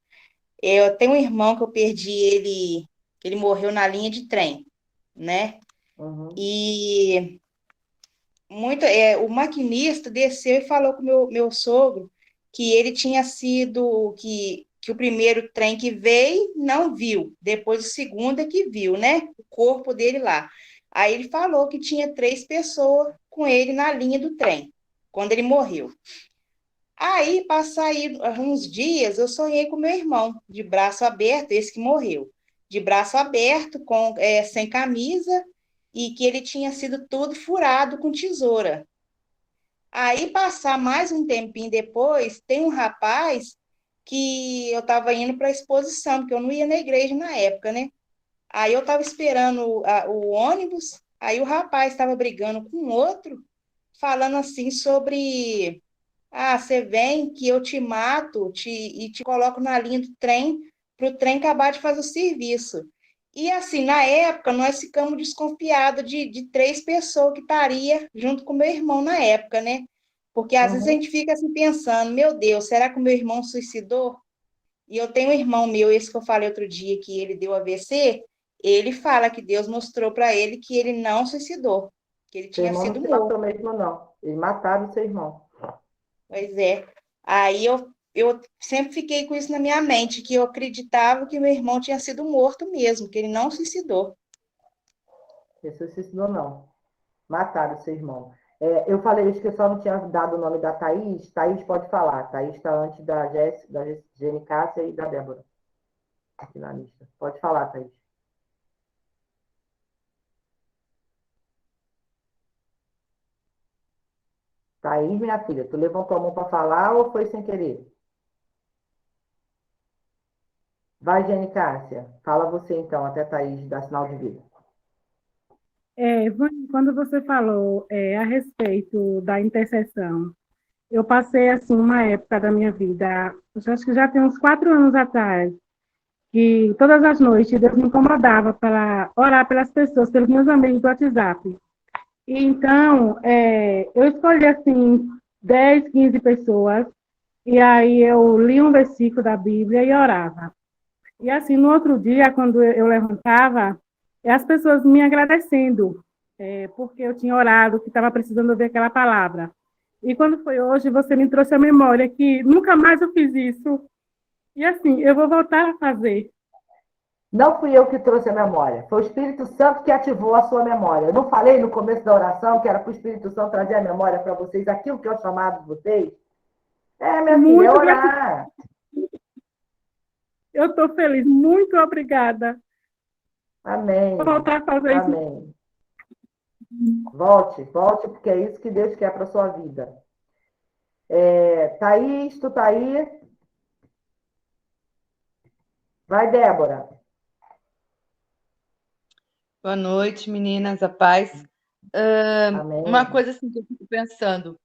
Eu tenho um irmão que eu perdi ele morreu na linha de trem, né? Uhum. E o maquinista desceu e falou com meu sogro que ele tinha sido, que o primeiro trem que veio não viu, depois o segundo é que viu, né? O corpo dele lá. Aí ele falou que tinha 3 pessoas com ele na linha do trem, quando ele morreu. Aí, passaram uns dias, eu sonhei com meu irmão, de braço aberto, esse que morreu, de braço aberto, sem camisa, e que ele tinha sido todo furado com tesoura. Aí, passar mais um tempinho depois, tem um rapaz que eu estava indo para a exposição, porque eu não ia na igreja na época, né? Aí eu estava esperando o ônibus, aí o rapaz estava brigando com outro, falando assim você vem que eu te mato e te coloco na linha do trem para o trem acabar de fazer o serviço. E assim, na época, nós ficamos desconfiados de 3 pessoas que estaria junto com meu irmão na época, né? Porque às vezes a gente fica assim pensando, meu Deus, será que o meu irmão suicidou? E eu tenho um irmão meu, esse que eu falei outro dia, que ele deu AVC, ele fala que Deus mostrou para ele que ele não suicidou, que ele Seu tinha irmão não sido se morto. matou mesmo, não. Eles mataram seu irmão. Pois é. Aí eu sempre fiquei com isso na minha mente, que eu acreditava que meu irmão tinha sido morto mesmo, que ele não suicidou. Ele se suicidou, não. Mataram seu irmão. É, eu falei isso que eu só não tinha dado o nome da Thaís. Thaís pode falar. Thaís está antes da Jéssica, da Jenny Cássia e da Débora. Aqui na lista. Pode falar, Thaís. Thaís, minha filha, tu levantou a mão para falar ou foi sem querer? Vai, Jenny Cássia. Fala você então, até Thaís dar sinal de vida. Vânia, quando você falou a respeito da intercessão, eu passei assim uma época da minha vida, eu acho que já tem uns 4 anos atrás, que todas as noites Deus me incomodava para orar pelas pessoas, pelos meus amigos do WhatsApp. E então, eu escolhi assim 10, 15 pessoas, e aí eu li um versículo da Bíblia e orava. E assim, no outro dia, quando eu levantava, as pessoas me agradecendo, porque eu tinha orado, que estava precisando ouvir aquela palavra. E quando foi hoje, você me trouxe a memória que nunca mais eu fiz isso. E assim, eu vou voltar a fazer. Não fui eu que trouxe a memória, foi o Espírito Santo que ativou a sua memória. Eu não falei no começo da oração que era para o Espírito Santo trazer a memória para vocês, aquilo que é o chamado de vocês? Minha filha, é orar. Eu estou feliz, muito obrigada. Amém. Vou voltar a fazer isso. Amém. Volte, porque é isso que Deus quer para a sua vida. Thaís, tu tá aí? Vai, Débora. Boa noite, meninas, a paz. Amém. Uma coisa assim que eu fico pensando.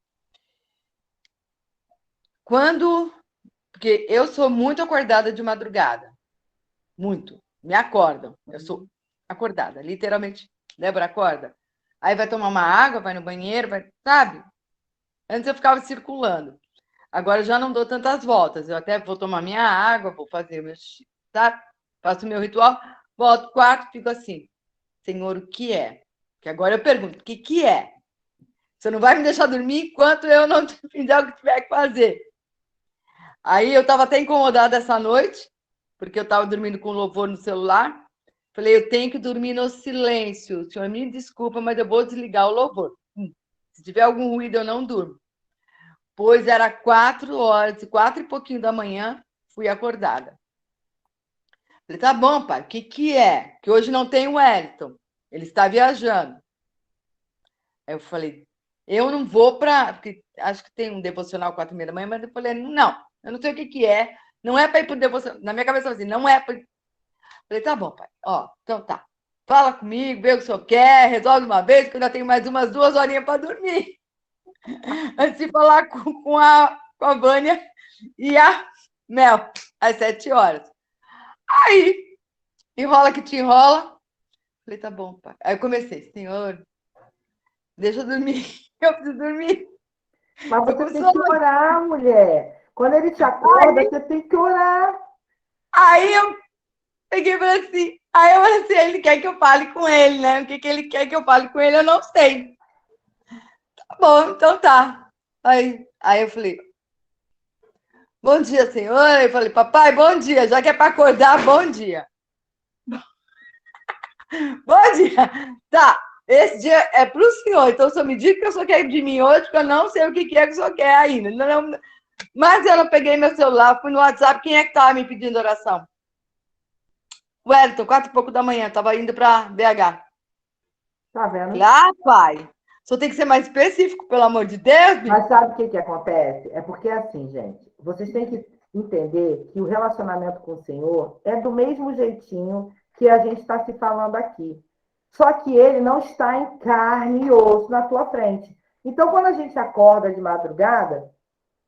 Porque eu sou muito acordada de madrugada. Muito. Me acordam. Eu sou acordada, literalmente. Débora acorda. Aí vai tomar uma água, vai no banheiro, sabe? Antes eu ficava circulando. Agora eu já não dou tantas voltas. Eu até vou tomar minha água, vou fazer o meu, sabe? Faço o meu ritual, volto pro quarto, fico assim. Senhor, o que é? Que agora eu pergunto, o que é? Você não vai me deixar dormir enquanto eu não fizer o que tiver que fazer. Aí eu estava até incomodada essa noite, porque eu estava dormindo com louvor no celular. Falei, eu tenho que dormir no silêncio. O senhor me desculpa, mas eu vou desligar o louvor. Se tiver algum ruído, eu não durmo. Pois era 4 horas, 4 e pouquinho da manhã, fui acordada. Falei, tá bom, pai, o que é? Que hoje não tem o Wellington. Ele está viajando. Aí eu falei, eu não vou porque acho que tem um devocional 4h30 da manhã, mas eu falei, não, eu não sei o que é. Não é para ir para o devocional. Na minha cabeça, assim, não é para. Falei, tá bom, pai. Então tá. Fala comigo, vê o que o senhor quer, resolve uma vez, que eu ainda tenho mais umas 2 horinhas para dormir. Antes de falar com a Vânia e a Mel, às 7 horas. Aí, enrola que te enrola. Falei, tá bom, pai. Aí eu comecei, senhor, deixa eu dormir. Eu preciso dormir. Mas você tem que orar, mulher. Quando ele te acorda, você tem que orar. Aí eu peguei e falei assim. Aí eu falei assim, ele quer que eu fale com ele, né? O que ele quer que eu fale com ele, eu não sei. Tá bom, então tá. Aí eu falei, bom dia, senhor. Eu falei, papai, bom dia. Já que é para acordar, bom dia. Bom dia. Tá, esse dia é para o senhor. Então, o senhor me diz que o senhor quer de mim hoje, porque eu não sei o que é que o senhor quer ainda. Não, mas eu não peguei meu celular, fui no WhatsApp. Quem é que estava me pedindo oração? Wellington, 4 e pouco da manhã. Estava indo para BH. Tá vendo? Pai. Só tem que ser mais específico, pelo amor de Deus. Mas sabe o que acontece? É porque assim, gente, vocês têm que entender que o relacionamento com o Senhor é do mesmo jeitinho que a gente está se falando aqui. Só que ele não está em carne e osso na tua frente. Então, quando a gente acorda de madrugada,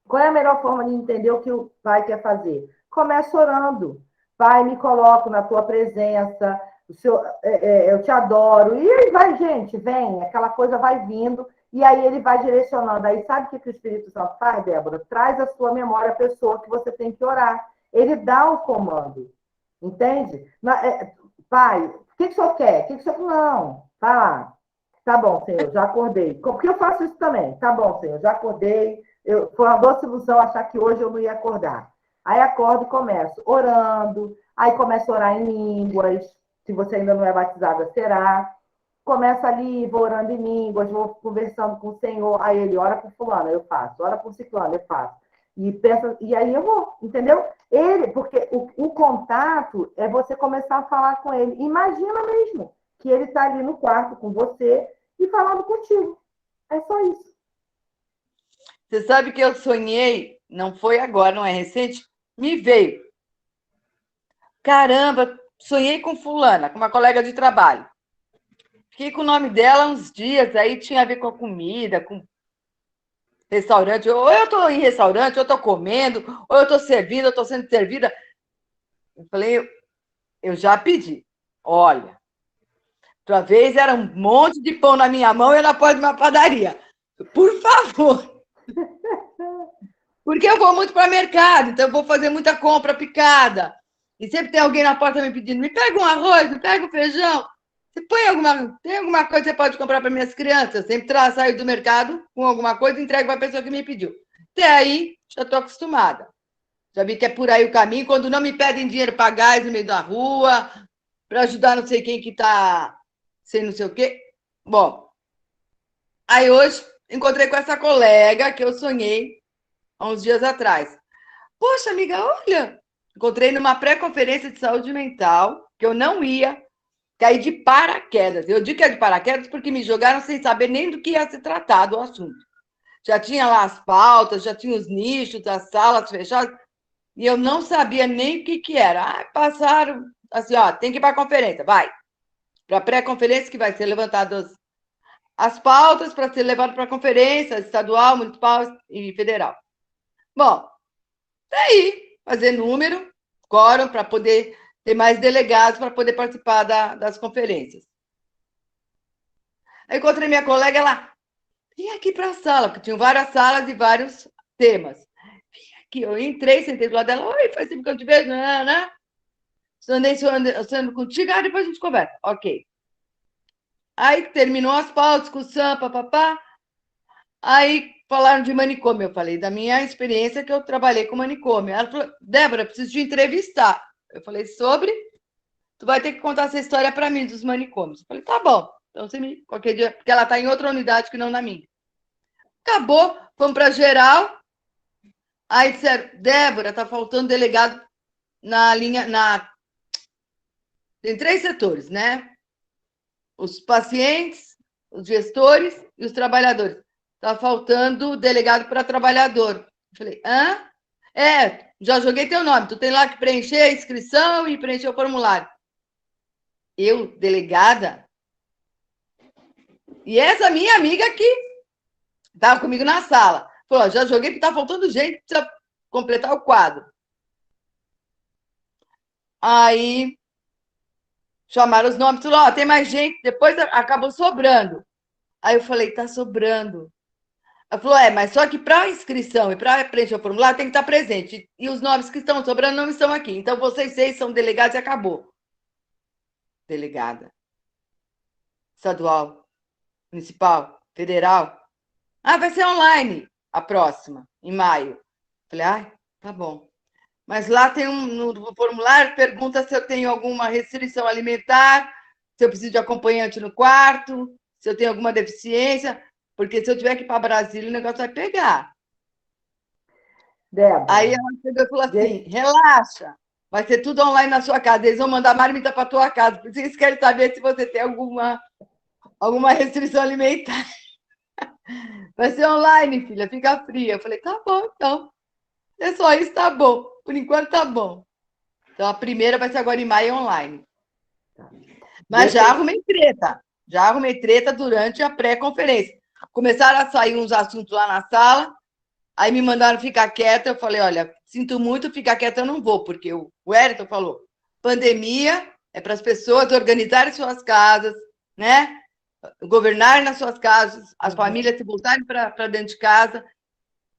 qual é a melhor forma de entender o que o pai quer fazer? Começa orando. Pai, me coloco na tua presença, eu te adoro. E aí vai, gente, vem, aquela coisa vai vindo, e aí ele vai direcionando. Aí sabe o que o Espírito Santo faz, Débora? Traz à sua memória a pessoa que você tem que orar. Ele dá o comando, entende? Pai, o que o senhor quer? O que o senhor... Não, vai lá. Tá bom, Senhor, já acordei. Porque eu faço isso também. Tá bom, Senhor, já acordei. Foi uma doce ilusão achar que hoje eu não ia acordar. Aí acordo e começo orando. Aí começo a orar em línguas. Se você ainda não é batizada, será. Começo ali, vou orando em línguas, vou conversando com o Senhor. Aí ele ora por fulano, eu faço. Ora por ciclano, eu faço. E aí eu vou, entendeu? Porque o contato é você começar a falar com ele. Imagina mesmo que ele está ali no quarto com você e falando contigo. É só isso. Você sabe que eu sonhei, não foi agora, não é recente, me veio. Caramba, sonhei com fulana, com uma colega de trabalho. Fiquei com o nome dela uns dias, aí tinha a ver com a comida, com restaurante. Ou eu estou em restaurante, ou eu estou comendo, ou eu estou servindo, ou estou sendo servida. Eu falei, eu já pedi. Olha, outra vez era um monte de pão na minha mão e eu na porta de uma padaria. Por favor. Porque eu vou muito para o mercado, então eu vou fazer muita compra picada. E sempre tem alguém na porta me pedindo, me pega um arroz, me pega um feijão. Você tem alguma coisa que você pode comprar para minhas crianças? Eu sempre saio do mercado com alguma coisa e entrego para a pessoa que me pediu. Até aí, já estou acostumada. Já vi que é por aí o caminho. Quando não me pedem dinheiro para gás no meio da rua, para ajudar não sei quem que está sem não sei o quê. Bom, aí hoje encontrei com essa colega que eu sonhei há uns dias atrás. Poxa, amiga, olha, encontrei numa pré-conferência de saúde mental, que eu não ia, caí de paraquedas. Eu digo que é de paraquedas porque me jogaram sem saber nem do que ia se tratar do assunto. Já tinha lá as pautas, já tinha os nichos, as salas fechadas, e eu não sabia nem o que era. Ah, passaram, assim, ó, tem que ir para a conferência, vai. Para a pré-conferência que vai ser levantadas as pautas para ser levado para a conferência estadual, municipal e federal. Bom, daí, fazer número, quórum, para poder ter mais delegados para poder participar das conferências. Aí encontrei minha colega, ela, vem aqui para a sala, porque tinham várias salas e vários temas. Vem aqui, eu entrei, sentei do lado dela, oi, faz tempo que eu te vejo, né? Andando contigo, depois a gente conversa. Ok. Aí terminou as pautas, discussão, papapá. Aí falaram de manicômio. Eu falei da minha experiência que eu trabalhei com manicômio. Ela falou, Débora, preciso te entrevistar. Eu falei, sobre? Tu vai ter que contar essa história para mim dos manicômios. Eu falei, tá bom. Então você me... Qualquer dia... Porque ela está em outra unidade que não na minha. Acabou, fomos para geral. Aí disseram, Débora, tá faltando delegado na linha... Tem 3 setores, né? Os pacientes, os gestores e os trabalhadores. Está faltando delegado para trabalhador. Eu falei, hã? Já joguei teu nome. Tu tem lá que preencher a inscrição e preencher o formulário. Eu, delegada? E essa minha amiga que estava comigo na sala. Falou, já joguei porque está faltando gente para completar o quadro. Aí chamaram os nomes, falou, tem mais gente. Depois acabou sobrando. Aí eu falei, tá sobrando. Ela falou, mas só que para inscrição e para preencher o formulário tem que estar presente. E os nomes que estão sobrando não estão aqui. Então, vocês 6 são delegados e acabou. Delegada. Estadual, municipal, federal. Vai ser online a próxima, em maio. Falei, tá bom. Mas lá tem no formulário, pergunta se eu tenho alguma restrição alimentar, se eu preciso de acompanhante no quarto, se eu tenho alguma deficiência, porque se eu tiver que ir para Brasília, o negócio vai pegar. Débora, aí ela chegou e falou assim, relaxa, vai ser tudo online na sua casa, eles vão mandar marmita para a tua casa, porque eles querem saber se você tem alguma restrição alimentar. Vai ser online, filha, fica fria. Eu falei, tá bom, então. É só isso, tá bom. Por enquanto, tá bom. Então, a primeira vai ser agora em maio online. Mas já arrumei treta. Já arrumei treta durante a pré-conferência. Começaram a sair uns assuntos lá na sala, aí me mandaram ficar quieta. Eu falei, olha, sinto muito, ficar quieta eu não vou, porque o Wellington falou, pandemia é para as pessoas organizarem suas casas, né? Governarem nas suas casas, as famílias se voltarem para dentro de casa.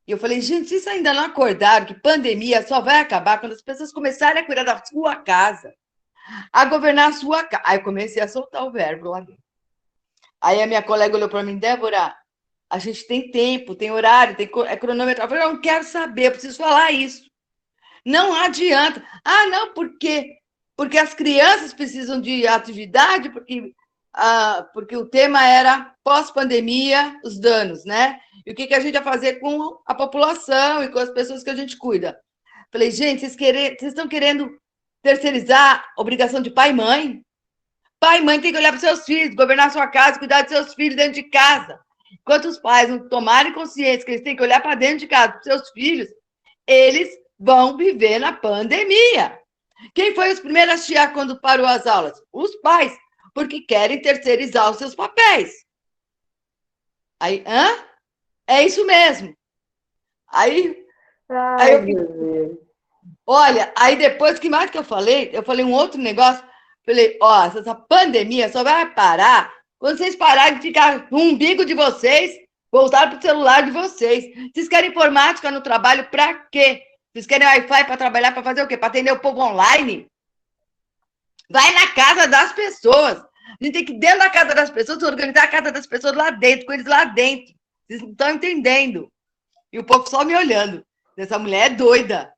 E eu falei, gente, vocês ainda não acordaram que pandemia só vai acabar quando as pessoas começarem a cuidar da sua casa, a governar a sua casa. Aí eu comecei a soltar o verbo lá dentro. Aí a minha colega olhou para mim, Débora, a gente tem tempo, tem horário, tem cronômetro. Eu falei, eu não quero saber, eu preciso falar isso. Não adianta. Ah, não, por quê? Porque as crianças precisam de atividade, porque o tema era pós-pandemia, os danos, né? E o que a gente vai fazer com a população e com as pessoas que a gente cuida. Falei, gente, vocês estão querendo terceirizar a obrigação de pai e mãe? Pai e mãe tem que olhar para seus filhos, governar a sua casa, cuidar de seus filhos dentro de casa. Enquanto os pais não tomarem consciência que eles têm que olhar para dentro de casa, para seus filhos, eles vão viver na pandemia. Quem foi os primeiros a chiar quando parou as aulas? Os pais, porque querem terceirizar os seus papéis. Aí, é isso mesmo. Aí olha, aí depois, que mais que eu falei um outro negócio, falei, essa pandemia só vai parar quando vocês pararem de ficar no umbigo de vocês, voltar para o celular de vocês. Vocês querem informática no trabalho para quê? Vocês querem Wi-Fi para trabalhar, para fazer o quê? Para atender o povo online? Vai na casa das pessoas. A gente tem que ir dentro da casa das pessoas, organizar a casa das pessoas lá dentro, com eles lá dentro. Vocês não estão entendendo. E o povo só me olhando. Essa mulher é doida.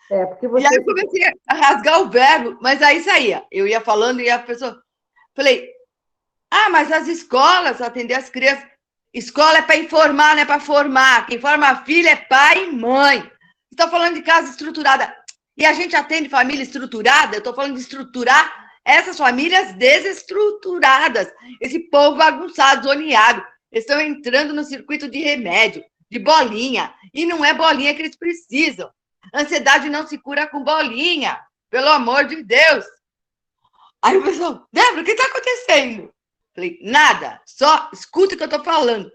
Porque você... E aí eu comecei a rasgar o verbo, mas aí saía. Eu ia falando e a pessoa... Falei, mas as escolas, atender as crianças... Escola é para informar, não é para formar. Quem forma a filha é pai e mãe. Estou falando de casa estruturada. E a gente atende família estruturada? Eu estou falando de estruturar essas famílias desestruturadas. Esse povo bagunçado, zoneado. Eles estão entrando no circuito de remédio, de bolinha. E não é bolinha que eles precisam. Ansiedade não se cura com bolinha. Pelo amor de Deus. Aí o pessoal, Débora, o que está acontecendo? Falei, nada. Só escuta o que eu estou falando.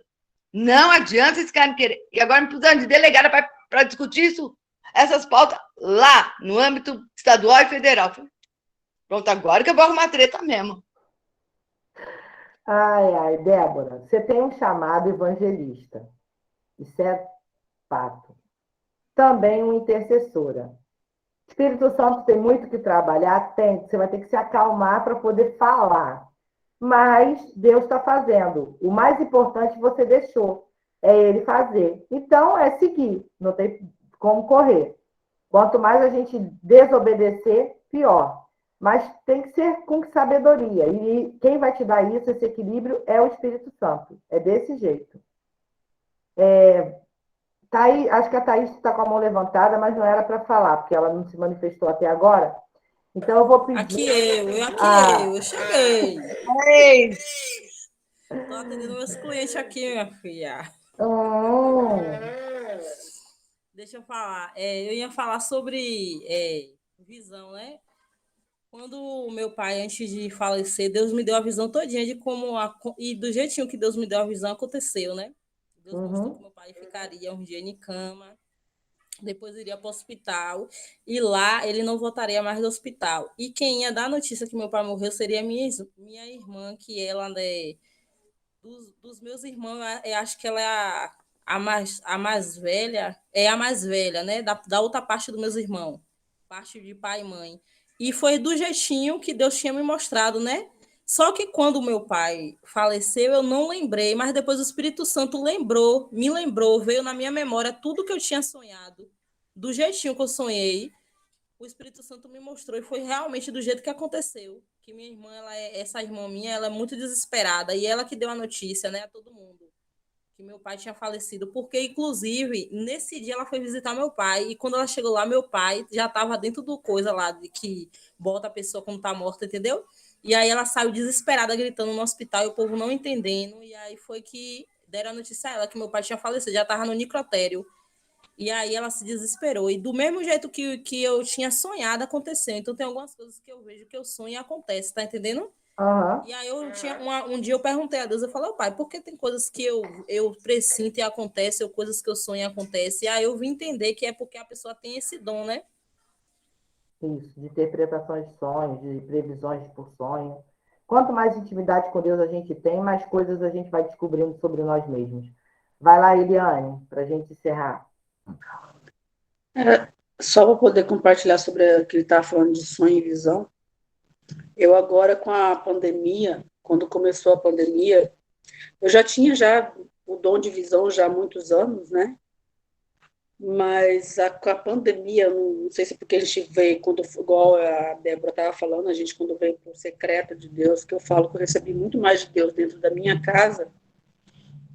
Não adianta vocês ficarem querendo. E agora me precisando de delegada para discutir isso, essas pautas lá, no âmbito estadual e federal. Falei, pronto, agora que eu vou arrumar treta mesmo. Débora, você tem um chamado evangelista. Isso é fato. Também uma intercessora. Espírito Santo tem muito que trabalhar? Tem. Você vai ter que se acalmar para poder falar. Mas Deus está fazendo. O mais importante você deixou. É Ele fazer. Então, é seguir. Não tem como correr. Quanto mais a gente desobedecer, pior. Mas tem que ser com sabedoria. E quem vai te dar isso, esse equilíbrio, é o Espírito Santo. É desse jeito. Acho que a Thaís está com a mão levantada, mas não era para falar, porque ela não se manifestou até agora. Então, eu vou pedir... Eu cheguei. Ei! Estou atendendo meus clientes aqui, minha filha. Deixa eu falar. Eu ia falar sobre visão, né? Quando o meu pai, antes de falecer, Deus me deu a visão todinha de como... E do jeitinho que Deus me deu a visão, aconteceu, né? Deus mostrou que meu pai ficaria um dia em cama, depois iria para o hospital, e lá ele não voltaria mais do hospital. E quem ia dar a notícia que meu pai morreu seria minha irmã, que ela é... Dos meus irmãos, eu acho que ela é a mais velha, né? Da outra parte dos meus irmãos, parte de pai e mãe. E foi do jeitinho que Deus tinha me mostrado, né? Só que quando o meu pai faleceu, eu não lembrei, mas depois o Espírito Santo me lembrou, veio na minha memória tudo que eu tinha sonhado, do jeitinho que eu sonhei. O Espírito Santo me mostrou e foi realmente do jeito que aconteceu. Que minha irmã, essa irmã minha, ela é muito desesperada e ela que deu a notícia, né, a todo mundo, que meu pai tinha falecido, porque inclusive nesse dia ela foi visitar meu pai e quando ela chegou lá, meu pai já estava dentro do coisa lá de que bota a pessoa quando está morta, entendeu? E aí ela saiu desesperada gritando no hospital e o povo não entendendo, e aí foi que deram a notícia a ela que meu pai tinha falecido, já estava no necrotério. E aí ela se desesperou. E do mesmo jeito que eu tinha sonhado, aconteceu. Então tem algumas coisas que eu vejo que eu sonho e acontece, tá entendendo? Aham. E aí um dia eu perguntei a Deus, eu falei, pai, por que tem coisas que eu presinto e acontece, ou coisas que eu sonho e acontece? E aí eu vim entender que é porque a pessoa tem esse dom, né? Isso, de interpretações de sonhos, de previsões por sonho. Quanto mais intimidade com Deus a gente tem, mais coisas a gente vai descobrindo sobre nós mesmos. Vai lá, Eliane, para a gente encerrar. Só para poder compartilhar sobre o que ele estava falando de sonho e visão. Eu agora, com a pandemia, quando começou a pandemia, eu já tinha já o dom de visão já há muitos anos, né? Mas com a pandemia, não sei se porque a gente veio, quando, igual a Débora estava falando, a gente quando veio para o secreto de Deus, que eu falo que eu recebi muito mais de Deus dentro da minha casa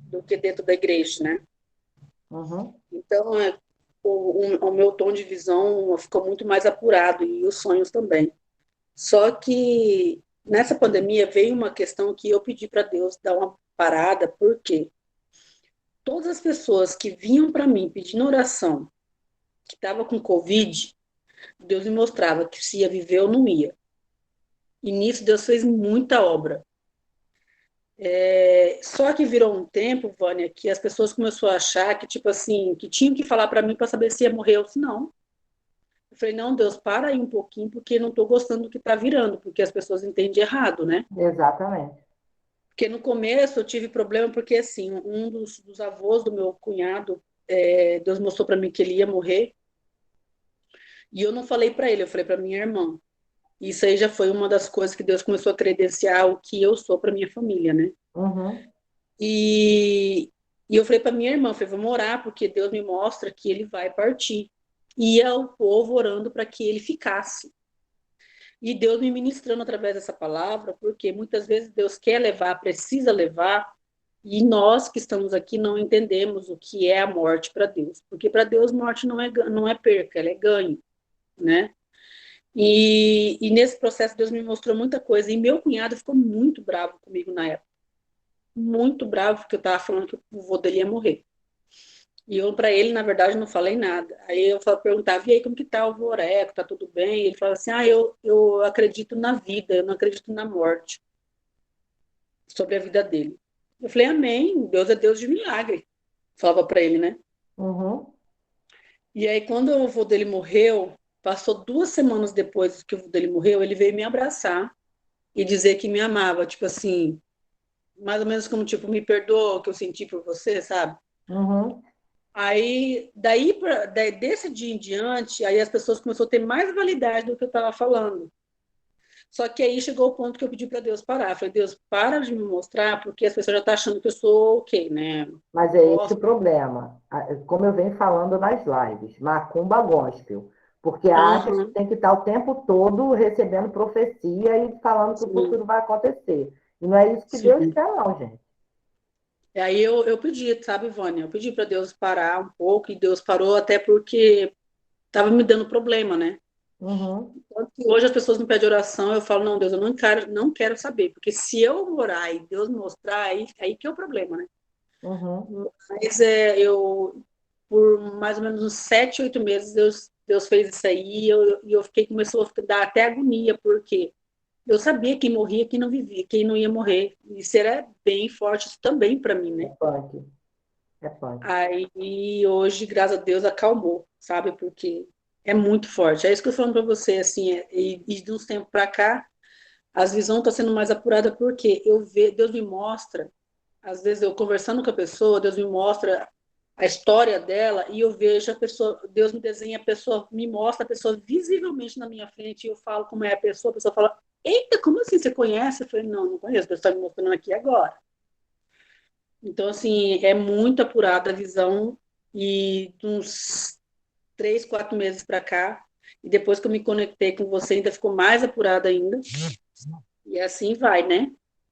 do que dentro da igreja, né? Uhum. Então, o meu tom de visão ficou muito mais apurado, e os sonhos também. Só que nessa pandemia veio uma questão que eu pedi para Deus dar uma parada, porque todas as pessoas que vinham para mim pedindo oração, que estava com Covid, Deus me mostrava que se ia viver ou não ia. E nisso Deus fez muita obra. Só que virou um tempo, Vânia, que as pessoas começaram a achar que, tipo assim, que tinham que falar para mim para saber se ia morrer ou se não. Eu falei, não, Deus, para aí um pouquinho, porque não estou gostando do que está virando, porque as pessoas entendem errado, né? Exatamente. Porque no começo eu tive problema, porque assim, um dos avós do meu cunhado, Deus mostrou para mim que ele ia morrer, e eu não falei para ele, eu falei para minha irmã. Isso aí já foi uma das coisas que Deus começou a credenciar o que eu sou para minha família, né? Uhum. E, e eu falei para minha irmã, falei, vamos orar, porque Deus me mostra que ele vai partir. E ia o povo orando para que ele ficasse. E Deus me ministrando através dessa palavra, porque muitas vezes Deus quer levar, precisa levar, e nós que estamos aqui não entendemos o que é a morte para Deus. Porque para Deus morte não é perca, ela é ganho, né? E nesse processo Deus me mostrou muita coisa. E meu cunhado ficou muito bravo comigo na época. Muito bravo, porque eu estava falando que o vô dele ia morrer. E eu, para ele, na verdade, não falei nada. Aí eu perguntava, e aí, como que tá o Voreco? Tá tudo bem? E ele falava assim, eu acredito na vida, eu não acredito na morte. Sobre a vida dele. Eu falei, amém, Deus é Deus de milagre. Falava para ele, né? Uhum. E aí, quando o vô dele morreu, passou 2 semanas depois que o vô dele morreu, ele veio me abraçar e dizer que me amava. Tipo assim, mais ou menos como, tipo, me perdoa o que eu senti por você, sabe? Uhum. Aí, desse dia em diante, aí as pessoas começaram a ter mais validade do que eu estava falando. Só que aí chegou o ponto que eu pedi para Deus parar. Eu falei, Deus, para de me mostrar, porque as pessoas já estão achando que eu sou ok, né? Mas é esse o Gosto. problema. Como eu venho falando nas lives, macumba gospel. Porque acha que Uhum, tem que estar o tempo todo recebendo profecia e falando que o sim, futuro vai acontecer. E não é isso que Deus sim. quer, não, gente. E aí eu pedi, sabe, Vânia? Eu pedi para Deus parar um pouco, e Deus parou até porque estava me dando problema, né? Uhum. Tanto que hoje as pessoas me pedem oração, eu falo, não, Deus, eu não quero saber, porque se eu orar e Deus me mostrar, aí que é o problema, né? Uhum. Mas por mais ou menos uns 7, 8 meses, Deus fez isso aí, e eu fiquei, começou a dar até agonia, porque eu sabia quem morria, quem não vivia, quem não ia morrer. Isso era bem forte isso também para mim, É né? punk. É punk. Aí hoje, graças a Deus, acalmou, sabe? Porque é muito forte. É isso que eu tô falando para você, assim, e de uns tempos para cá, as visões estão sendo mais apuradas, porque Deus me mostra, às vezes eu conversando com a pessoa, Deus me mostra a história dela, e eu vejo a pessoa, Deus me desenha a pessoa, me mostra a pessoa visivelmente na minha frente, e eu falo como é a pessoa fala, eita, como assim, você conhece? Eu falei, não conheço, Deus está me mostrando aqui agora. Então, assim, é muito apurada a visão, e de uns 3, 4 meses para cá, e depois que eu me conectei com você, ainda ficou mais apurada ainda, e assim vai, né?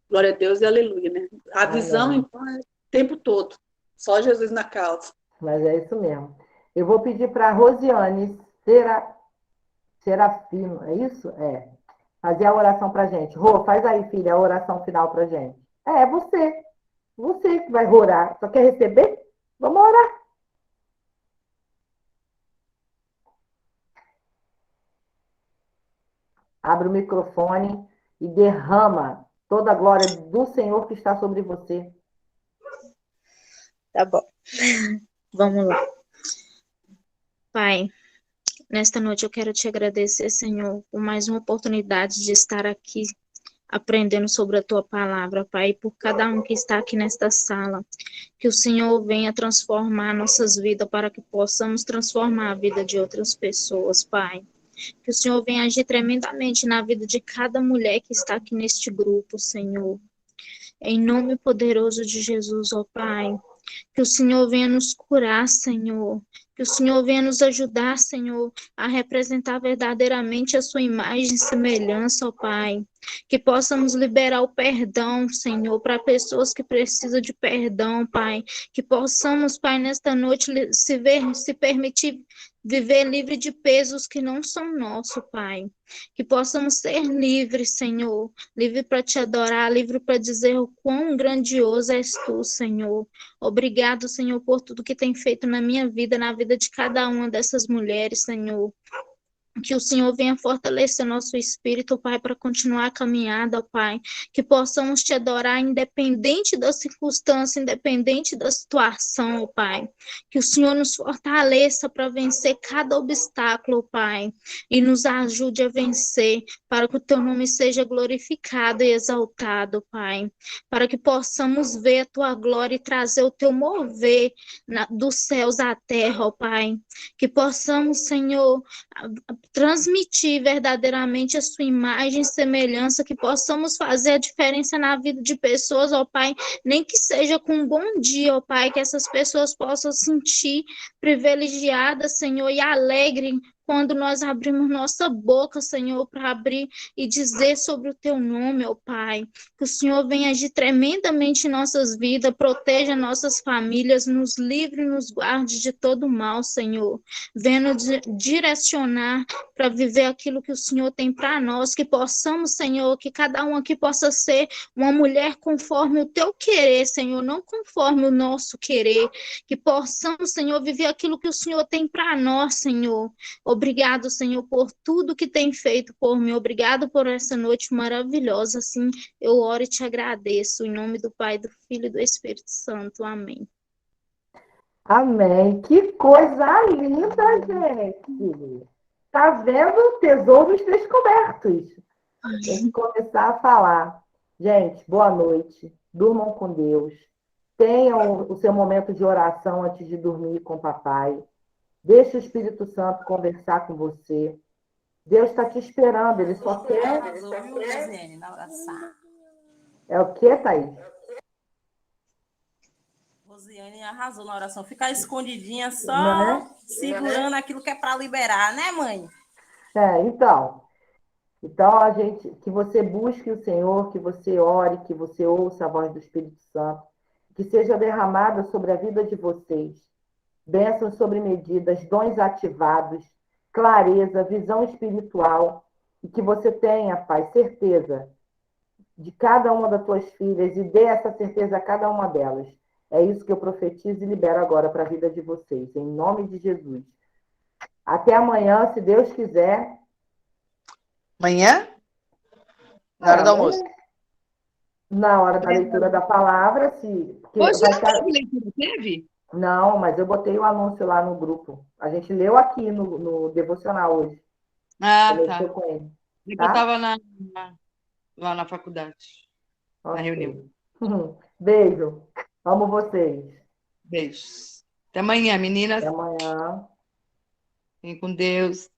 Glória a Deus e aleluia, né? A visão, Amém. então, é o tempo todo, só Jesus na causa. Mas é isso mesmo. Eu vou pedir para a Rosiane Serafino, é isso? É. Fazer a oração para gente. Rô, faz aí, filha, a oração final para gente. É você. Você que vai orar. Só quer receber? Vamos orar. Abre o microfone e derrama toda a glória do Senhor que está sobre você. Tá bom. Vamos lá. Pai, nesta noite eu quero te agradecer, Senhor, por mais uma oportunidade de estar aqui aprendendo sobre a tua palavra, Pai, e por cada um que está aqui nesta sala. Que o Senhor venha transformar nossas vidas para que possamos transformar a vida de outras pessoas, Pai. Que o Senhor venha agir tremendamente na vida de cada mulher que está aqui neste grupo, Senhor. Em nome poderoso de Jesus, ó Pai. Que o Senhor venha nos curar, Senhor. Que o Senhor venha nos ajudar, Senhor, a representar verdadeiramente a sua imagem e semelhança, ó Pai. Que possamos liberar o perdão, Senhor, para pessoas que precisam de perdão, Pai. Que possamos, Pai, nesta noite se permitir viver livre de pesos que não são nossos, Pai. Que possamos ser livres, Senhor. Livre para te adorar, livre para dizer o quão grandioso és tu, Senhor. Obrigado, Senhor, por tudo que tem feito na minha vida, na vida de cada uma dessas mulheres, Senhor. Que o Senhor venha fortalecer nosso espírito, Pai, para continuar a caminhada, Pai. Que possamos te adorar independente da circunstância, independente da situação, Pai. Que o Senhor nos fortaleça para vencer cada obstáculo, Pai. E nos ajude a vencer, para que o teu nome seja glorificado e exaltado, Pai. Para que possamos ver a tua glória e trazer o teu mover dos céus à terra, ó Pai. Que possamos, Senhor, transmitir verdadeiramente a sua imagem e semelhança, que possamos fazer a diferença na vida de pessoas, ó Pai, nem que seja com um bom dia, ó Pai, que essas pessoas possam sentir privilegiadas, Senhor, e alegres quando nós abrimos nossa boca, Senhor, para abrir e dizer sobre o teu nome, ó Pai. Que o Senhor venha agir tremendamente em nossas vidas, proteja nossas famílias, nos livre e nos guarde de todo mal, Senhor. Venha nos direcionar para viver aquilo que o Senhor tem para nós, que possamos, Senhor, que cada um aqui possa ser uma mulher conforme o teu querer, Senhor, não conforme o nosso querer. Que possamos, Senhor, viver aquilo que o Senhor tem para nós, Senhor. Obrigado, Senhor, por tudo que tem feito por mim. Obrigado por essa noite maravilhosa. Assim, eu oro e te agradeço. Em nome do Pai, do Filho e do Espírito Santo. Amém. Amém. Que coisa linda, gente. Tá vendo? Tesouros descobertos. Tem que começar a falar. Gente, boa noite. Durmam com Deus. Tenham o seu momento de oração antes de dormir com o papai. Deixa o Espírito Santo conversar com você. Deus está te esperando, ele só quer... É o que, Thaís? Rosiane arrasou na oração. Ficar escondidinha só, Né? segurando aquilo que é para liberar, né, mãe? Então, que você busque o Senhor, que você ore, que você ouça a voz do Espírito Santo, que seja derramada sobre a vida de vocês. Bênçãos sobre medidas, dons ativados, clareza, visão espiritual, e que você tenha, Pai, certeza de cada uma das tuas filhas e dê essa certeza a cada uma delas. É isso que eu profetizo e libero agora para a vida de vocês, em nome de Jesus. Até amanhã, se Deus quiser. Amanhã? Na hora do almoço. Na hora da leitura da palavra, Hoje não teve leitura, teve? Não, mas eu botei o anúncio lá no grupo. A gente leu aqui no devocional hoje. Ah, tá. Com ele, Eu tá? estava lá na faculdade, na reunião. Beijo. Amo vocês. Beijos. Até amanhã, meninas. Até amanhã. Fiquem com Deus.